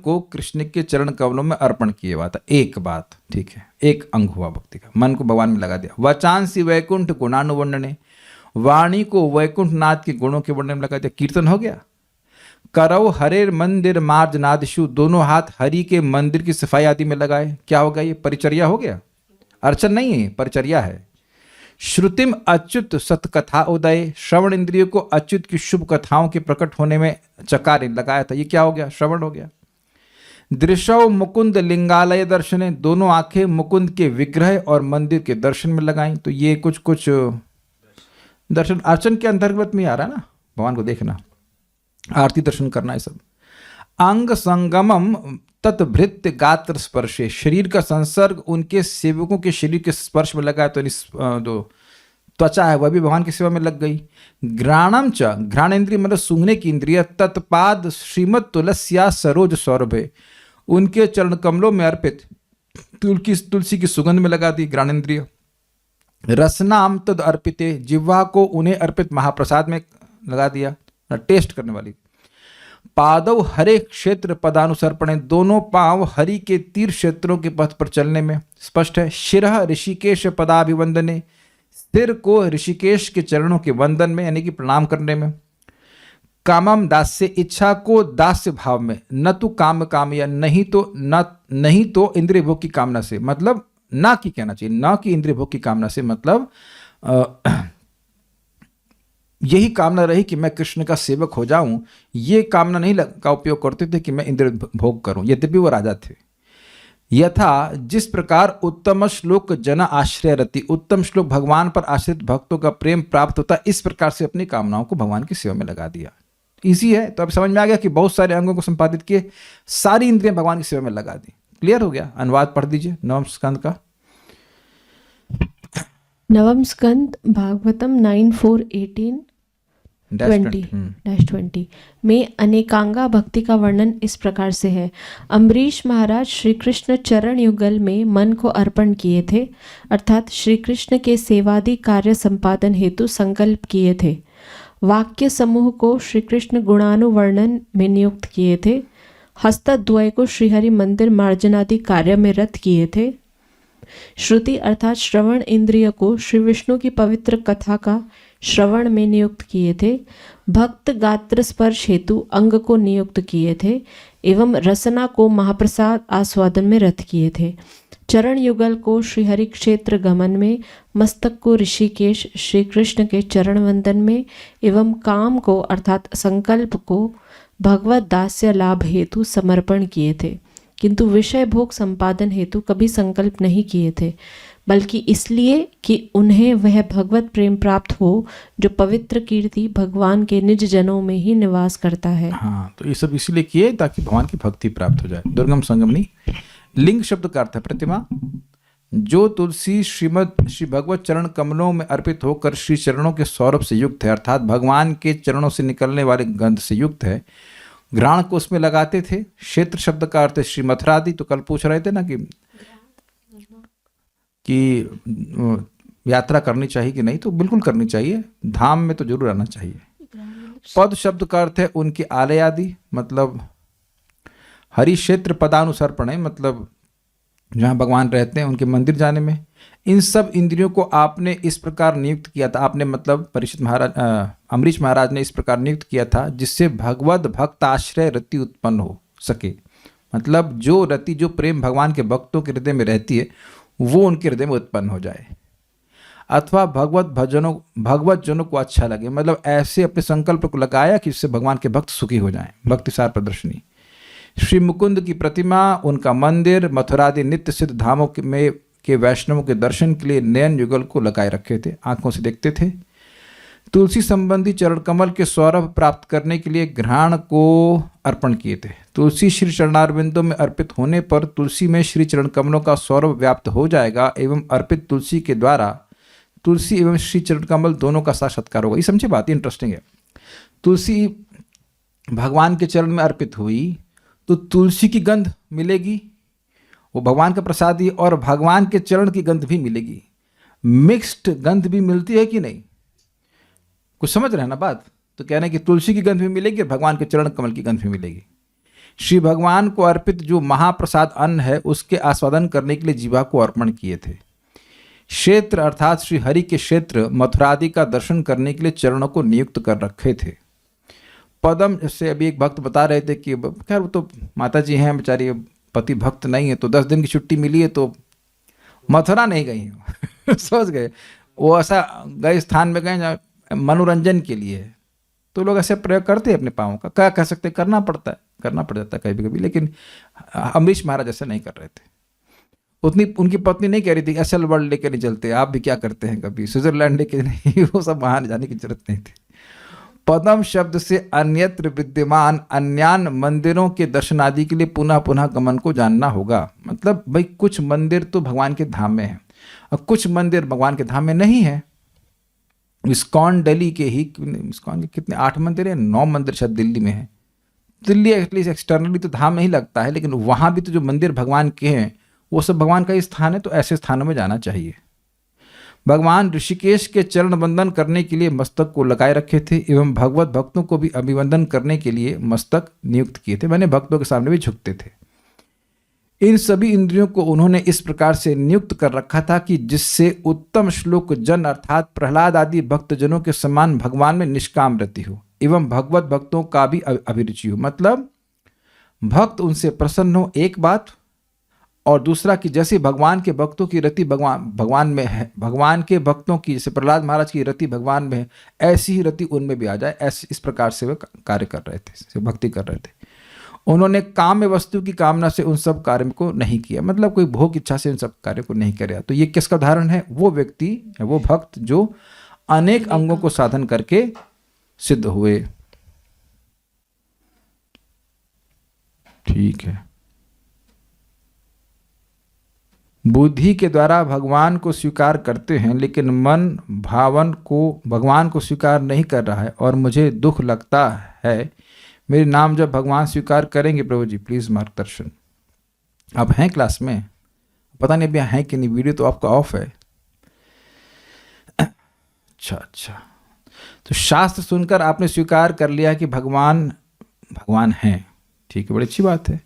को कृष्ण के चरण कमलों में अर्पण किया हुआ था। एक बात, ठीक है, एक अंग हुआ भक्ति का, मन को भगवान में लगा दिया। वचांसि वैकुंठ गुणानुवर्णने, वाणी को वैकुंठ नाथ के गुणों के वर्णन में लगा दिया। कीर्तन हो गया। करौ हरेर मंदिर मार्जनादिषु, दोनों हाथ हरि के मंदिर की सफाई आदि में लगाए। क्या होगा? ये परिचर्या हो गया, अर्चन नहीं है, परिचर्या है। श्रुतिम अच्युत सतकथा उदय, श्रवण इंद्रियों को अच्युत की शुभ कथाओं के प्रकट होने में चकार लगाया था। ये क्या हो गया? श्रवण हो गया। दृशौ मुकुंद लिंगालय दर्शने, दोनों आंखें मुकुंद के विग्रह और मंदिर के दर्शन में लगाई। तो ये कुछ दर्शन अर्चन के अंतर्गत में आ रहा है ना, भगवान को देखना, आरती दर्शन करना, ये सब। अंग संगमम तत्भृत्य गात्र स्पर्शे, शरीर का संसर्ग उनके सेवकों के शरीर के स्पर्श में लगा, तो जो त्वचा है वह भी भगवान की सेवा में लग गई। घ्राणम च, घ्राण इंद्रिय मतलब सूंघने की इंद्रिय, तत्पाद श्रीमत तुलस्या सरोज सौरभे, उनके चरण कमलों में अर्पित तुलसी की सुगंध में लगा दी घ्राण इंद्रिय। रसनाम तद अर्पिते, जिह्वा को उन्हें अर्पित महाप्रसाद में लगा दिया, टेस्ट करने वाली। पादव हरे क्षेत्र पदानुसर्पणे, दोनों पांव हरि के तीर क्षेत्रों के पथ पर चलने में स्पष्ट है। शिरः ऋषिकेश पदाभिवंदने, सिर को ऋषिकेश के चरणों के वंदन में यानी कि प्रणाम करने में। कामम दास्य, इच्छा को दास्य भाव में। न तो काम कामया, नहीं तो इंद्रिय भोग की कामना से, मतलब ना की कहना चाहिए, ना कि इंद्रिय भोग की कामना से, मतलब यही कामना रही कि मैं कृष्ण का सेवक हो जाऊं। ये कामना नहीं का उपयोग करते थे कि मैं इंद्रिय भोग करूं, यद्यपि वो राजा थे। यथा जिस प्रकार उत्तम श्लोक जन आश्रय रति, उत्तम श्लोक भगवान पर आश्रित भक्तों का प्रेम प्राप्त होता है, इस प्रकार से अपनी कामनाओं को भगवान की सेवा में लगा दिया। इजी है। तो अब समझ में आ गया कि बहुत सारे अंगों को संपादित किए, सारी इंद्रियां भगवान की सेवा में लगा दी। क्लियर हो गया। अनुवाद पढ़ दीजिए नवम स्कंद का। नवम स्कंद भागवतम 9:4-18-20 में अनेकांगा भक्ति का वर्णन इस प्रकार से है। अम्बरीश महाराज श्री कृष्ण चरण युगल में मन को अर्पण किए थे, अर्थात श्री कृष्ण के सेवादि कार्य संपादन हेतु संकल्प किए थे। वाक्य समूह को श्री कृष्ण गुणानुवर्णन में नियुक्त किए थे। हस्तद्वय को श्रीहरि मंदिर मार्जनादि कार्य में रत किए थे। श्रुति अर्थात श्रवण इंद्रिय को श्री विष्णु की पवित्र कथा का श्रवण में नियुक्त किए थे। भक्त गात्र स्पर्श हेतु अंग को नियुक्त किए थे एवं रसना को महाप्रसाद आस्वादन में रत किए थे। चरण युगल को श्रीहरि क्षेत्र गमन में, मस्तक को ऋषिकेश श्री कृष्ण के चरण वंदन में एवं काम को अर्थात संकल्प को भगवत दास्य लाभ हेतु समर्पण किए थे, किंतु विषय भोग संपादन हेतु कभी संकल्प नहीं किए थे, बल्कि इसलिए कि उन्हें वह भगवत प्रेम प्राप्त हो जो पवित्र कीर्ति भगवान के निज जनों में ही निवास करता है। हाँ, तो ये सब इसलिए किए ताकि भगवान की भक्ति प्राप्त हो जाए। दुर्गम संगमनी। लिंग शब्द का अर्थ है प्रतिमा। जो तुलसी श्री भगवत चरण कमलों में अर्पित होकर श्री चरणों के सौरभ से युक्त है, अर्थात भगवान के चरणों से निकलने वाले गंध से युक्त है, घ्राण को उसमें लगाते थे। क्षेत्र शब्द का अर्थ है श्री मथुरादि। तो कल पूछ रहे थे ना कि यात्रा करनी चाहिए कि नहीं, तो बिल्कुल करनी चाहिए, धाम में तो जरूर आना चाहिए। पद शब्द का अर्थ है उनके आलय आदि, मतलब हरि क्षेत्र पदानुसर्पण है, मतलब जहाँ भगवान रहते हैं उनके मंदिर जाने में। इन सब इंद्रियों को आपने इस प्रकार नियुक्त किया था, आपने मतलब परीक्षित महाराज अम्बरीश महाराज ने इस प्रकार नियुक्त किया था जिससे भगवत भक्त आश्रय रति उत्पन्न हो सके। मतलब जो रति, जो प्रेम भगवान के भक्तों के हृदय में रहती है वो उनके हृदय में उत्पन्न हो जाए, अथवा भगवत जनों को अच्छा लगे। मतलब ऐसे अपने संकल्प को लगाया कि इससे भगवान के भक्त सुखी हो जाएं। भक्तिसार प्रदर्शनी। श्री मुकुंद की प्रतिमा, उनका मंदिर, मथुरादि नित्य सिद्ध धामों के वैष्णवों के दर्शन के लिए नयन युगल को लगाए रखे थे, आंखों से देखते थे। तुलसी संबंधी चरण कमल के सौरभ प्राप्त करने के लिए घ्राण को अर्पण किए थे। तुलसी श्री चरणारविंदों में अर्पित होने पर तुलसी में श्री चरण कमलों का सौरभ व्याप्त हो जाएगा एवं अर्पित तुलसी के द्वारा तुलसी एवं श्री चरण कमल दोनों का साक्षात्कार होगा। ये समझे बात, इंटरेस्टिंग है। तुलसी भगवान के चरण में अर्पित हुई तो तुलसी की गंध मिलेगी, वो भगवान का प्रसाद ही, और भगवान के चरण की गंध भी मिलेगी। मिक्स्ड गंध भी मिलती है कि नहीं, कुछ समझ रहे हैं ना बात। तो कह रहे हैं कि तुलसी की गंध भी मिलेगी और भगवान के चरण कमल की गंध भी मिलेगी। श्री भगवान को अर्पित जो महाप्रसाद अन्न है उसके आस्वादन करने के लिए जीवा को अर्पण किए थे। क्षेत्र अर्थात श्री हरि के क्षेत्र मथुरादि का दर्शन करने के लिए चरणों को नियुक्त कर रखे थे। पदम, जैसे अभी एक भक्त बता रहे थे कि खैर वो तो माता जी हैं बेचारी, पति भक्त नहीं है, तो 10 दिन की छुट्टी मिली है तो मथुरा नहीं गई। सोच गए वो ऐसा गए स्थान में गए जहाँ मनोरंजन के लिए। तो लोग ऐसे प्रयोग करते हैं अपने पाँव का, क्या कह सकते, करना पड़ता है, करना पड़ जाता है कभी कभी। लेकिन अम्बरीश महाराज ऐसा नहीं कर रहे थे। उतनी उनकी पत्नी नहीं कह रही थी असल वर्ल्ड लेके नहीं चलते, आप भी क्या करते हैं कभी स्विट्जरलैंड लेके नहीं, वो सब वहाँ जाने की जरूरत नहीं थी। पदम शब्द से अन्यत्र विद्यमान अन्यान मंदिरों के दर्शन आदि के लिए पुनः पुनः गमन को जानना होगा। मतलब भाई कुछ मंदिर तो भगवान के धाम में है और कुछ मंदिर भगवान के धाम में नहीं है। इस्कॉन दिल्ली के ही, इस्कॉन के कितने 8 मंदिर है, 9 मंदिर शायद दिल्ली में है। दिल्ली एटलीस्ट एक्सटर्नली तो धाम नहीं लगता है, लेकिन वहाँ भी तो जो मंदिर भगवान के हैं वो सब भगवान का ही स्थान है, तो ऐसे स्थानों में जाना चाहिए। भगवान ऋषिकेश के चरण वंदन करने के लिए मस्तक को लगाए रखे थे एवं भगवत भक्तों को भी अभिवंदन करने के लिए मस्तक नियुक्त किए थे, मैंने भक्तों के सामने भी झुकते थे। इन सभी इंद्रियों को उन्होंने इस प्रकार से नियुक्त कर रखा था कि जिससे उत्तम श्लोक जन अर्थात प्रहलाद आदि भक्तजनों के समान भगवान में निष्काम रति हो एवं भगवत भक्तों का भी अभिरुचि हो। मतलब भक्त उनसे प्रसन्न हो, एक बात, और दूसरा कि जैसे भगवान के भक्तों की रति भगवान में है, भगवान के भक्तों की जैसे प्रहलाद महाराज की रति भगवान में है, ऐसी ही रति उनमें भी आ जाए। ऐसे इस प्रकार से वे कार्य कर रहे थे, भक्ति कर रहे थे। उन्होंने काम्य वस्तु की कामना से उन सब कार्य को नहीं किया, मतलब कोई भोग इच्छा से उन सब कार्य को नहीं किया। तो ये किसका उदाहरण है? वो व्यक्ति, वो भक्त जो अनेक अंगों को साधन करके सिद्ध हुए। ठीक है। बुद्धि के द्वारा भगवान को स्वीकार करते हैं, लेकिन मन भगवान को स्वीकार नहीं कर रहा है और मुझे दुख लगता है। मेरे नाम जब भगवान स्वीकार करेंगे प्रभु जी, प्लीज मार्गदर्शन। आप हैं क्लास में? पता नहीं अभी हैं कि नहीं, वीडियो तो आपका ऑफ है। अच्छा, तो शास्त्र सुनकर आपने स्वीकार कर लिया कि भगवान हैं। ठीक है, बड़ी अच्छी बात है।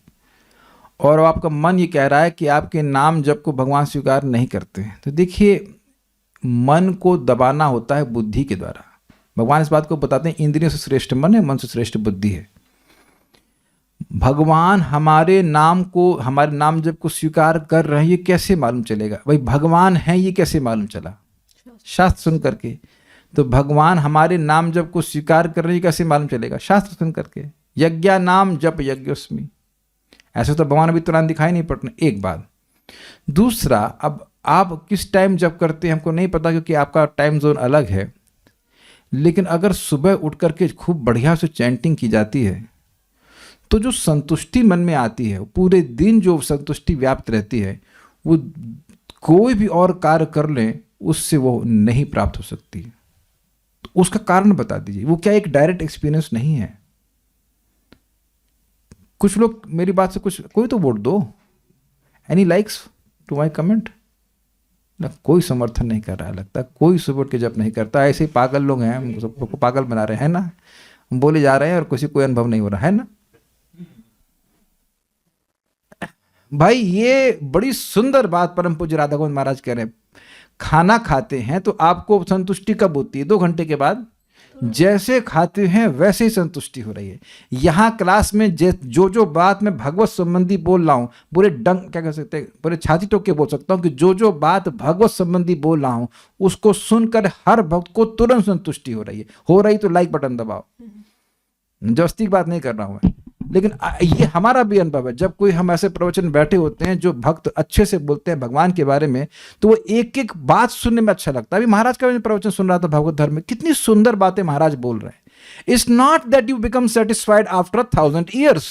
और आपका मन ये कह रहा है कि आपके नाम जप को भगवान स्वीकार नहीं करते हैं। तो देखिए, मन को दबाना होता है बुद्धि के द्वारा। भगवान इस बात को बताते हैं, इंद्रियों से श्रेष्ठ मन है, मन से श्रेष्ठ बुद्धि है। भगवान हमारे नाम जप को स्वीकार कर रहे हैं, ये कैसे मालूम चलेगा? भाई भगवान है, ये कैसे मालूम चला? शास्त्र सुन करके। तो भगवान हमारे नाम जप को स्वीकार कर रहे हैं, कैसे मालूम चलेगा? शास्त्र सुन करके। यज्ञा नाम जप यज्ञोस्मि, ऐसे तो भगवान अभी तुरंत दिखाई नहीं पड़ते। एक बात। दूसरा, अब आप किस टाइम जप करते हैं हमको नहीं पता, क्योंकि आपका टाइम जोन अलग है। लेकिन अगर सुबह उठ करके खूब बढ़िया से चैंटिंग की जाती है, तो जो संतुष्टि मन में आती है, पूरे दिन जो संतुष्टि व्याप्त रहती है, वो कोई भी और कार्य कर लें उससे वो नहीं प्राप्त हो सकती। तो उसका कारण बता दीजिए। वो क्या एक डायरेक्ट एक्सपीरियंस नहीं है? कुछ लोग मेरी बात से कोई तो वोट दो। Any likes to my comment? कोई समर्थन नहीं कर रहा है, लगता कोई सुबह के जप नहीं करता। ऐसे ही पागल लोग हैं, सबको पागल बना रहे हैं ना, बोले जा रहे हैं और किसी कोई अनुभव नहीं हो रहा है ना। भाई ये बड़ी सुंदर बात परम पूज्य राधा गोविंद महाराज कह रहे हैं। खाना खाते हैं तो आपको संतुष्टि कब होती है? 2 घंटे के बाद। जैसे खाते हैं वैसे ही संतुष्टि हो रही है। यहाँ क्लास में जो बात मैं भगवत संबंधी बोल रहा हूँ, पूरे क्या कह सकते हैं, पूरे छाती ठोक के बोल सकता हूँ कि जो बात भगवत संबंधी बोल रहा हूँ उसको सुनकर हर भक्त को तुरंत संतुष्टि हो रही तो लाइक बटन दबाओ। जबरदस्ती की बात नहीं कर रहा हूँ मैं, लेकिन ये हमारा भी अनुभव है। जब कोई हम ऐसे प्रवचन बैठे होते हैं जो भक्त अच्छे से बोलते हैं भगवान के बारे में, तो वो एक एक बात सुनने में अच्छा लगता है। अभी महाराज का प्रवचन सुन रहा था भगवत धर्म में, कितनी सुंदर बातें महाराज बोल रहे हैं। It's not that you become satisfied after 1000 years।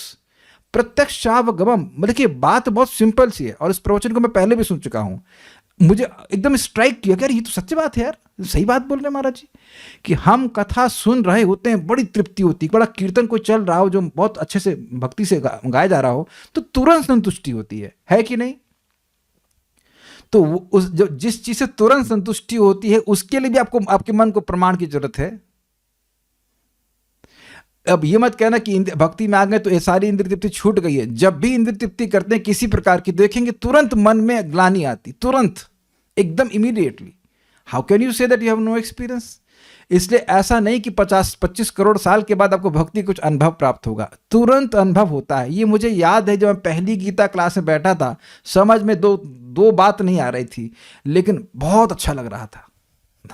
प्रत्यक्षावगमम, देखिए बात बहुत सिंपल सी है, और इस प्रवचन को मैं पहले भी सुन चुका हूं। मुझे एकदम स्ट्राइक किया कि यार ये तो सच्ची बात है यार, सही बात बोल रहे हैं महाराज जी, कि हम कथा सुन रहे होते हैं, बड़ी तृप्ति होती है। बड़ा कीर्तन कोई चल रहा हो जो बहुत अच्छे से भक्ति से गाया जा रहा हो, तो तुरंत संतुष्टि होती है कि नहीं? तो उस जिस चीज से तुरंत संतुष्टि होती है, उसके लिए भी आपके मन को प्रमाण की जरूरत है। अब ये मत कहना कि भक्ति में आ गए तो ये सारी इंद्रिय तृप्ति छूट गई है। जब भी इंद्रिय तृप्ति करते हैं किसी प्रकार की, देखेंगे तुरंत मन में ग्लानि आती, तुरंत, एकदम immediately. How can you say that you have no experience? इसलिए ऐसा नहीं कि 50-25 करोड़ साल के बाद आपको भक्ति कुछ अनुभव प्राप्त होगा, तुरंत अनुभव होता है। ये मुझे याद है, जब मैं पहली गीता क्लास में बैठा था, समझ में दो बात नहीं आ रही थी, लेकिन बहुत अच्छा लग रहा था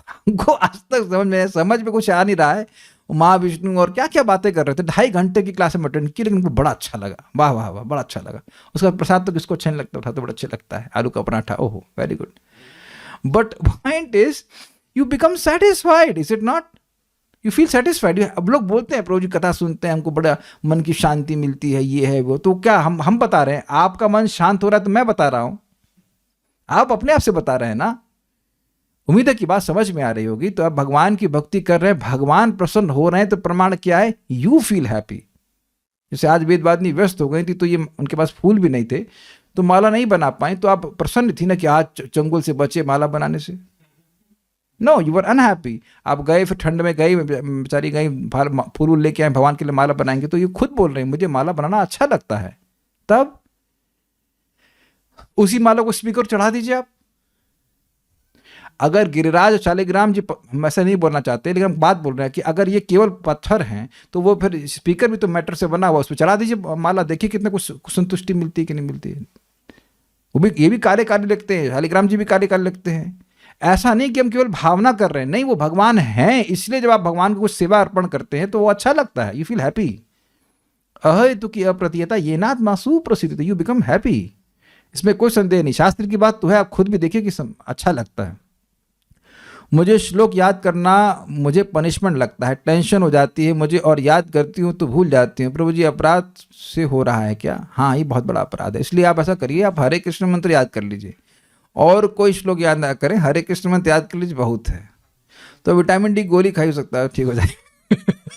हमको। आज तक समझ में कुछ आ नहीं रहा है, महाविष्णु और क्या क्या बातें कर रहे थे। 2.5 घंटे की क्लास में अटेंड की, लेकिन उनको बड़ा अच्छा लगा। वाह वाह वाह, बड़ा अच्छा लगा। उसका प्रसाद तो किसको अच्छा नहीं लगता, उठा तो बड़ा अच्छा लगता है, आलू का पराठा, ओहो very good. But point is you become satisfied, is it not? You feel satisfied. अब लोग बोलते हैं प्रभु जी कथा सुनते हैं हमको बड़ा मन की शांति मिलती है, ये है वो। तो क्या हम बता रहे हैं आपका मन शांत हो रहा है? तो मैं बता रहा हूं, आप अपने आप से बता रहे हैं ना। उम्मीद है कि बात समझ में आ रही होगी। तो आप भगवान की भक्ति कर रहे हैं, भगवान प्रसन्न हो रहे हैं, तो प्रमाण क्या है? You feel happy. जैसे आज वेदवादिनी व्यस्त हो गई थी, तो ये उनके पास फूल भी नहीं थे, तो माला नहीं बना पाई, तो आप प्रसन्न थी ना कि आज चंगुल से बचे माला बनाने से? No, you are unhappy. आप गए, फिर ठंड में गई, बेचारी गई, फूल लेके आए, भगवान के लिए माला बनाएंगे, तो ये खुद बोल रहे हैं मुझे माला बनाना अच्छा लगता है। तब उसी माला को स्पीकर चढ़ा दीजिए आप। अगर गिरिराज शालिग्राम जी, हम ऐसा नहीं बोलना चाहते, लेकिन हम बात बोल रहे हैं कि अगर ये केवल पत्थर हैं, तो वो फिर स्पीकर भी तो मैटर से बना हुआ, उस पर चढ़ा दीजिए माला, देखिए कितने कुछ संतुष्टि मिलती है कि नहीं मिलती है। वो भी, ये भी काले काले लगते हैं, शालिग्राम जी भी काले काले लगते हैं। ऐसा नहीं कि हम केवल भावना कर रहे हैं, नहीं, वो भगवान हैं, इसलिए जब आप भगवान को कुछ सेवा अर्पण करते हैं तो वो अच्छा लगता है, यू फील हैप्पी। अहेतु की अप्रतीयता ये नात्मासु प्रसिद्ध, यू बिकम हैप्पी। इसमें कोई संदेह नहीं, शास्त्र की बात तो है, आप खुद भी देखिए कि अच्छा लगता है। मुझे श्लोक याद करना मुझे पनिशमेंट लगता है, टेंशन हो जाती है मुझे, और याद करती हूँ तो भूल जाती हूँ। प्रभु जी अपराध से हो रहा है क्या? हाँ, ये बहुत बड़ा अपराध है। इसलिए आप ऐसा करिए, आप हरे कृष्ण मंत्र याद कर लीजिए और कोई श्लोक याद ना करें, हरे कृष्ण मंत्र याद कर लीजिए, बहुत है। तो विटामिन डी गोली खा ही सकता है, ठीक हो जाए।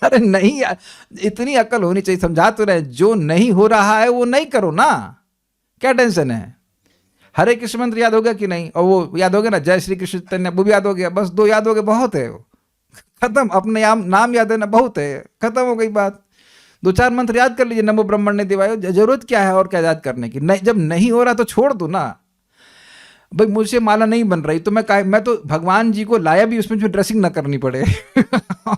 अरे नहीं यार, इतनी अकल होनी चाहिए, समझा तो रहे, जो नहीं हो रहा है वो नहीं करो ना, क्या टेंशन है। हरे कृष्ण मंत्र याद हो गया कि नहीं? और वो याद हो गया ना, जय श्री कृष्ण चैतन्य, वो भी याद हो गया, बस 2 याद हो गए, बहुत है, खत्म। अपने नाम याद है ना, बहुत है, खत्म हो गई बात। 2-4 मंत्र याद कर लीजिए, नमो ब्रह्मण्य देवाय, जरूरत क्या है और क्या याद करने की? नहीं, जब नहीं हो रहा तो छोड़ दो ना। भाई मुझसे माला नहीं बन रही तो मैं तो भगवान जी को लाया भी उसमें जो ड्रेसिंग ना करनी पड़े।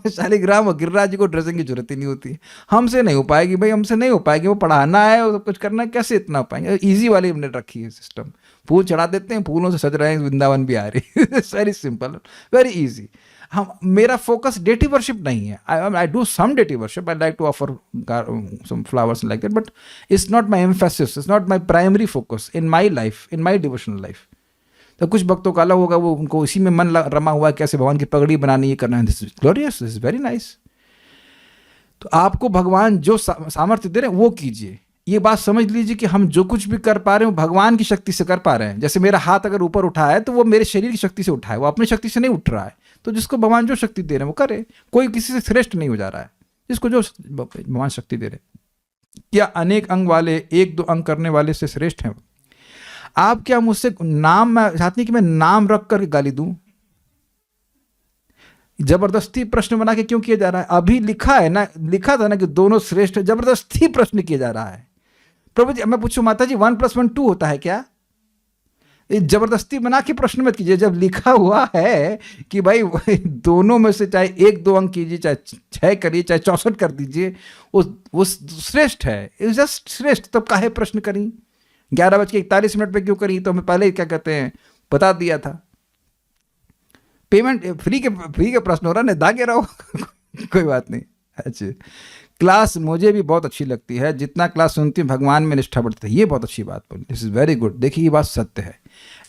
शालिग्राम और गिरिराज जी को ड्रेसिंग की जरूरत ही नहीं होती। हमसे नहीं हो पाएगी भाई, हमसे नहीं हो पाएगी, वो पढ़ाना है और कुछ करना है, कैसे इतना हो पाएंगे? ईजी वाली हमने रखी है सिस्टम, फूल चढ़ा देते हैं, फूलों से सज रहे हैं, वृंदावन भी आ रही है। Very simple, very easy. हम, मेरा फोकस डेटी वर्शिप नहीं है। I do some deity worship, I like to offer some flowers like that, but it's not my emphasis, it's not my primary focus in my life, in my devotional life. तो कुछ भक्तों का अलग होगा, वो उनको इसी में मन रमा हुआ है, कैसे भगवान की पगड़ी बनानी है, करना है, this is glorious, this is very nice. तो आपको भगवान जो सामर्थ्य दे रहे हैं वो कीजिए। ये बात समझ लीजिए कि हम जो कुछ भी कर पा रहे हैं वो भगवान की शक्ति से कर पा रहे हैं। जैसे मेरा हाथ अगर ऊपर उठा है तो वो मेरे शरीर की शक्ति से उठा है, वो अपनी शक्ति से नहीं उठ रहा है। तो जिसको भगवान जो शक्ति दे रहे हैं वो करे, कोई किसी से श्रेष्ठ नहीं हो जा रहा है, जिसको जो भगवान शक्ति दे रहे हैं। क्या अनेक अंग वाले 1-2 अंग करने वाले से श्रेष्ठ हैं? आप क्या मुझसे नाम, मैं चाहती कि मैं नाम रख कर गाली दूं? जबरदस्ती प्रश्न बना के क्यों किया जा रहा है? अभी लिखा है ना, लिखा था ना कि दोनों श्रेष्ठ, जबरदस्ती प्रश्न किया जा रहा है। प्रभु जी मैं पूछूं, माता जी 1 + 1 2 होता है क्या? जबरदस्ती बना के प्रश्न मत कीजिए। जब लिखा हुआ है कि भाई दोनों में से चाहे 1-2 अंक कीजिए, चाहे 6 करिए, चाहे 64 कर दीजिए, वो श्रेष्ठ है, इज जस्ट श्रेष्ठ। तब काहे प्रश्न करी? 11:41 पे क्यों करी? तो हमें पहले क्या कहते हैं बता दिया था। पेमेंट फ्री के प्रश्न हो रहा है, दागे रहो। कोई बात नहीं। अच्छा, क्लास मुझे भी बहुत अच्छी लगती है, जितना क्लास सुनती हूँ भगवान में निष्ठा बढ़ती है। ये बहुत अच्छी बात बोली, दिस इज वेरी गुड। देखिए ये बात सत्य है,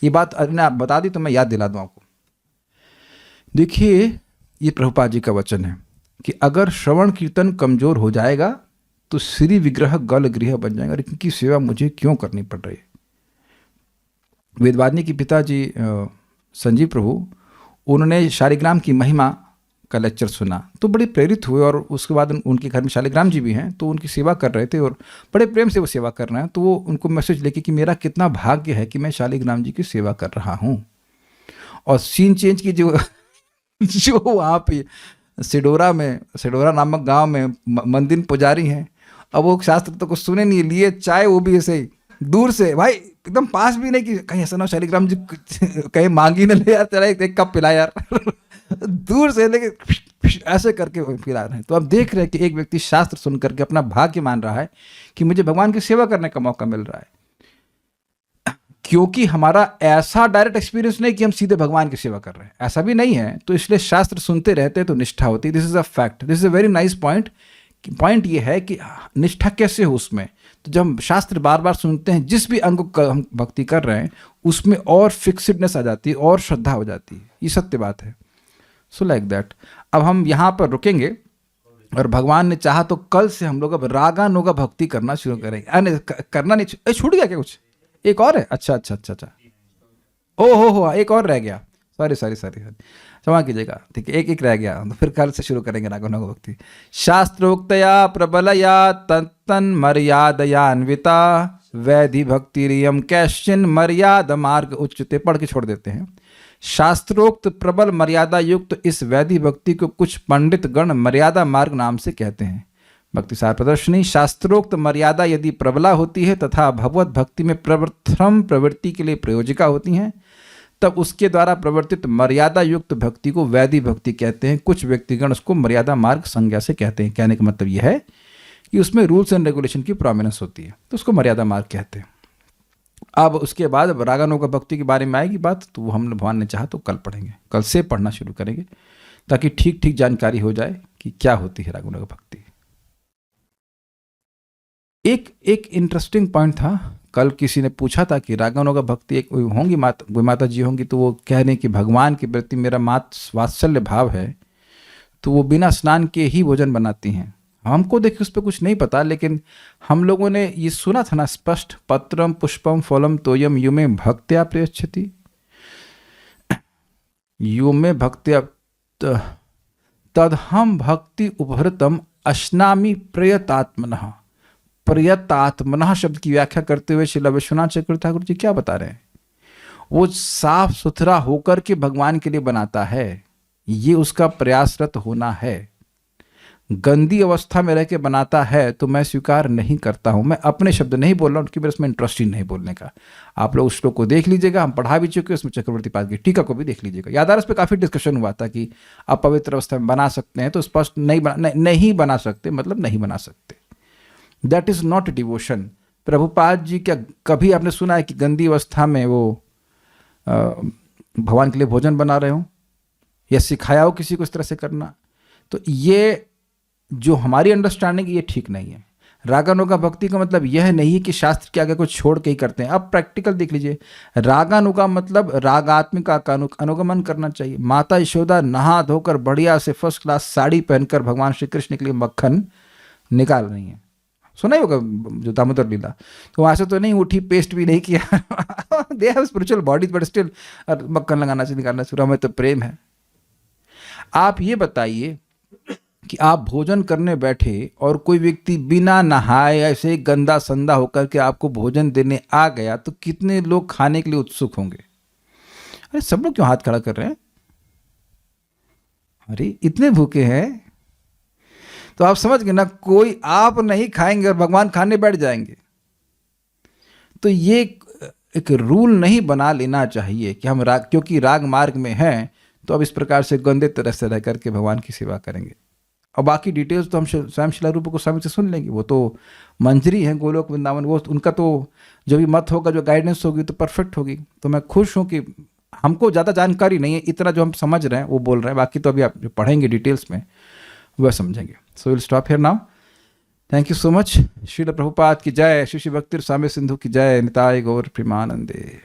ये बात आपने आप बता दी तो मैं याद दिला दूँ आपको। देखिए ये प्रभुपाद जी का वचन है कि अगर श्रवण कीर्तन कमजोर हो जाएगा तो श्री विग्रह गल गृह बन जाएगा। और इनकी सेवा मुझे क्यों करनी पड़ रही है? वेदवादिनी के पिताजी संजीव प्रभु, उन्होंने शालिग्राम की महिमा का लेक्चर सुना तो बड़े प्रेरित हुए, और उसके बाद उनके घर में शालिग्राम जी भी हैं तो उनकी सेवा कर रहे थे और बड़े प्रेम से वो सेवा कर रहे हैं। तो वो उनको मैसेज लेके कि मेरा कितना भाग्य है कि मैं शालिग्राम जी की सेवा कर रहा हूँ। और सीन चेंज की जो वहाँ पे सिडोरा नामक गांव में मंदिर पुजारी हैं, अब वो शास्त्र तो कुछ सुने नहीं, लिए चाय वो भी ऐसे ही दूर से, भाई एकदम पास भी नहीं कि कहीं ऐसा ना शालिग्राम जी कहीं मांगी ना ले यार, चला एक कप पिला यार। दूर से लेके ऐसे करके पिला रहे हैं। तो अब देख रहे हैं कि एक व्यक्ति शास्त्र सुन करके अपना भाग्य मान रहा है कि मुझे भगवान की सेवा करने का मौका मिल रहा है। क्योंकि हमारा ऐसा डायरेक्ट एक्सपीरियंस नहीं कि हम सीधे भगवान की सेवा कर रहे हैं, ऐसा भी नहीं है, तो इसलिए शास्त्र सुनते रहते हैं तो निष्ठा होती है। This is a fact, this is a very nice point. Point ये है कि निष्ठा कैसे हो उसमें। तो जब हम शास्त्र बार बार सुनते हैं, जिस भी अंग को हम भक्ति कर रहे हैं उसमें और फिक्सडनेस आ जाती है और श्रद्धा हो जाती है, ये सत्य बात है। So like that. अब हम यहाँ पर रुकेंगे और भगवान ने चाहा तो कल से हम लोग अब रागानुगा भक्ति करना शुरू करेंगे। करना नहीं, छूट गया क्या कुछ? एक और है? अच्छा। ओ हो, एक और रह गया, सॉरी क्षमा कीजिएगा, ठीक है, एक रह गया, तो फिर कल से शुरू करेंगे रागानुगा भक्ति। शास्त्रोक्तया प्रबलया तन मर्यादयान्विता वैधि भक्तिरियम कैश्चिन मर्यादा मार्ग उच्चते। पढ़ के छोड़ देते हैं। शास्त्रोक्त प्रबल मर्यादा युक्त इस वैधि भक्ति को कुछ पंडित गण मर्यादा मार्ग नाम से कहते हैं। भक्ति सार प्रदर्शनी। शास्त्रोक्त मर्यादा यदि प्रबला होती है तथा भगवत भक्ति में प्रवर्तम प्रवृत्ति के लिए प्रयोजिका होती हैं, तब उसके द्वारा प्रवर्तित मर्यादा युक्त भक्ति को वैधि भक्ति कहते हैं। कुछ व्यक्तिगण उसको मर्यादा मार्ग संज्ञा से कहते हैं। कहने का मतलब यह है कि उसमें रूल्स एंड रेगुलेशन की प्रोमिनेंस होती है, तो उसको मर्यादा मार्ग कहते हैं। अब उसके बाद रागानुगा भक्ति के बारे में आएगी बात, तो वो हम भगवान ने चाहा तो कल पढ़ेंगे, कल से पढ़ना शुरू करेंगे ताकि ठीक जानकारी हो जाए कि क्या होती है रागानुगा भक्ति। एक एक इंटरेस्टिंग पॉइंट था, कल किसी ने पूछा था कि रागानुगा भक्ति एक होंगी कोई माता जी होंगी, तो वो कह रहे हैं कि भगवान के प्रति मेरा वात्सल्य भाव है, तो वो बिना स्नान के ही भोजन बनाती हैं। हमको देखिए उस पर कुछ नहीं पता, लेकिन हम लोगों ने ये सुना था ना स्पष्ट, पत्रम पुष्पम फलम तोयम युमे भक्त्या प्रयच्छति, युमे भक्त्या तदहम भक्ति उपहृतम अश्नामी प्रयतात्मनः। प्रयतात्मनः शब्द की व्याख्या करते हुए श्रील विश्वनाथ चक्रवर्ती ठाकुर जी क्या बता रहे हैं? वो साफ सुथरा होकर के भगवान के लिए बनाता है, ये उसका प्रयासरत होना है। गंदी अवस्था में रह के बनाता है तो मैं स्वीकार नहीं करता हूं। मैं अपने शब्द नहीं बोल रहा हूं, क्योंकि इसमें इंटरेस्ट ही नहीं बोलने का। आप लोग उस श्लोक को देख लीजिएगा, हम पढ़ा भी चुके हैं, उसमें चक्रवर्ती पाद की टीका को भी देख लीजिएगा। याद आ रहा, इस पर काफी डिस्कशन हुआ था कि आप पवित्र अवस्था में बना सकते हैं, तो स्पष्ट नहीं बना सकते मतलब नहीं बना सकते। That is not devotion. Prabhupada ji क्या कभी आपने सुना है कि गंदी अवस्था में वो भगवान के लिए भोजन बना रहे हो या सिखाया हो किसी को इस तरह से करना? तो ये जो हमारी अंडरस्टैंडिंग, ये ठीक नहीं है। रागानुगा भक्ति का मतलब यह नहीं है कि शास्त्र के आगे कुछ छोड़ के ही करते हैं। अब प्रैक्टिकल देख लीजिए, रागानुगा मतलब रागात्मिका का अनुगमन करना चाहिए। माता यशोदा नहा धोकर बढ़िया से फर्स्ट क्लास साड़ी पहनकर भगवान श्री कृष्ण के लिए मक्खन निकाल रही हैं। सुना ही होगा जो दामोदर लीला, तो वहां से तो नहीं उठी, पेस्ट भी नहीं किया they have spiritual body but still मक्खन लगाना से निकालना शुरू। हमें तो प्रेम है। आप ये बताइए कि आप भोजन करने बैठे और कोई व्यक्ति बिना नहाए ऐसे गंदा संदा होकर के आपको भोजन देने आ गया, तो कितने लोग खाने के लिए उत्सुक होंगे? अरे सब लोग क्यों हाथ खड़ा कर रहे हैं? अरे इतने भूखे हैं, तो आप समझ गए ना, कोई आप नहीं खाएंगे और भगवान खाने बैठ जाएंगे। तो ये एक रूल नहीं बना लेना चाहिए कि हम क्योंकि राग मार्ग में हैं तो अब इस प्रकार से गंदे तरह से रह करके भगवान की सेवा करेंगे। और बाकी डिटेल्स तो हम स्वयं शिला रूप गोस्वामी से सुन लेंगे, वो तो मंजरी हैं गोलोक वृंदावन, वो उनका तो जो भी मत होगा, जो गाइडेंस होगी तो परफेक्ट होगी। तो मैं खुश हूँ कि हमको ज़्यादा जानकारी नहीं है, इतना जो हम समझ रहे हैं वो बोल रहे हैं, बाकी तो अभी आप जो पढ़ेंगे डिटेल्स में वह समझेंगे। So will stop here now. Thank you so much. Srila Prabhupada की जय, श्री श्री भक्ति स्वामी सिंधु की जय, निताय गौर प्रेमानंदे।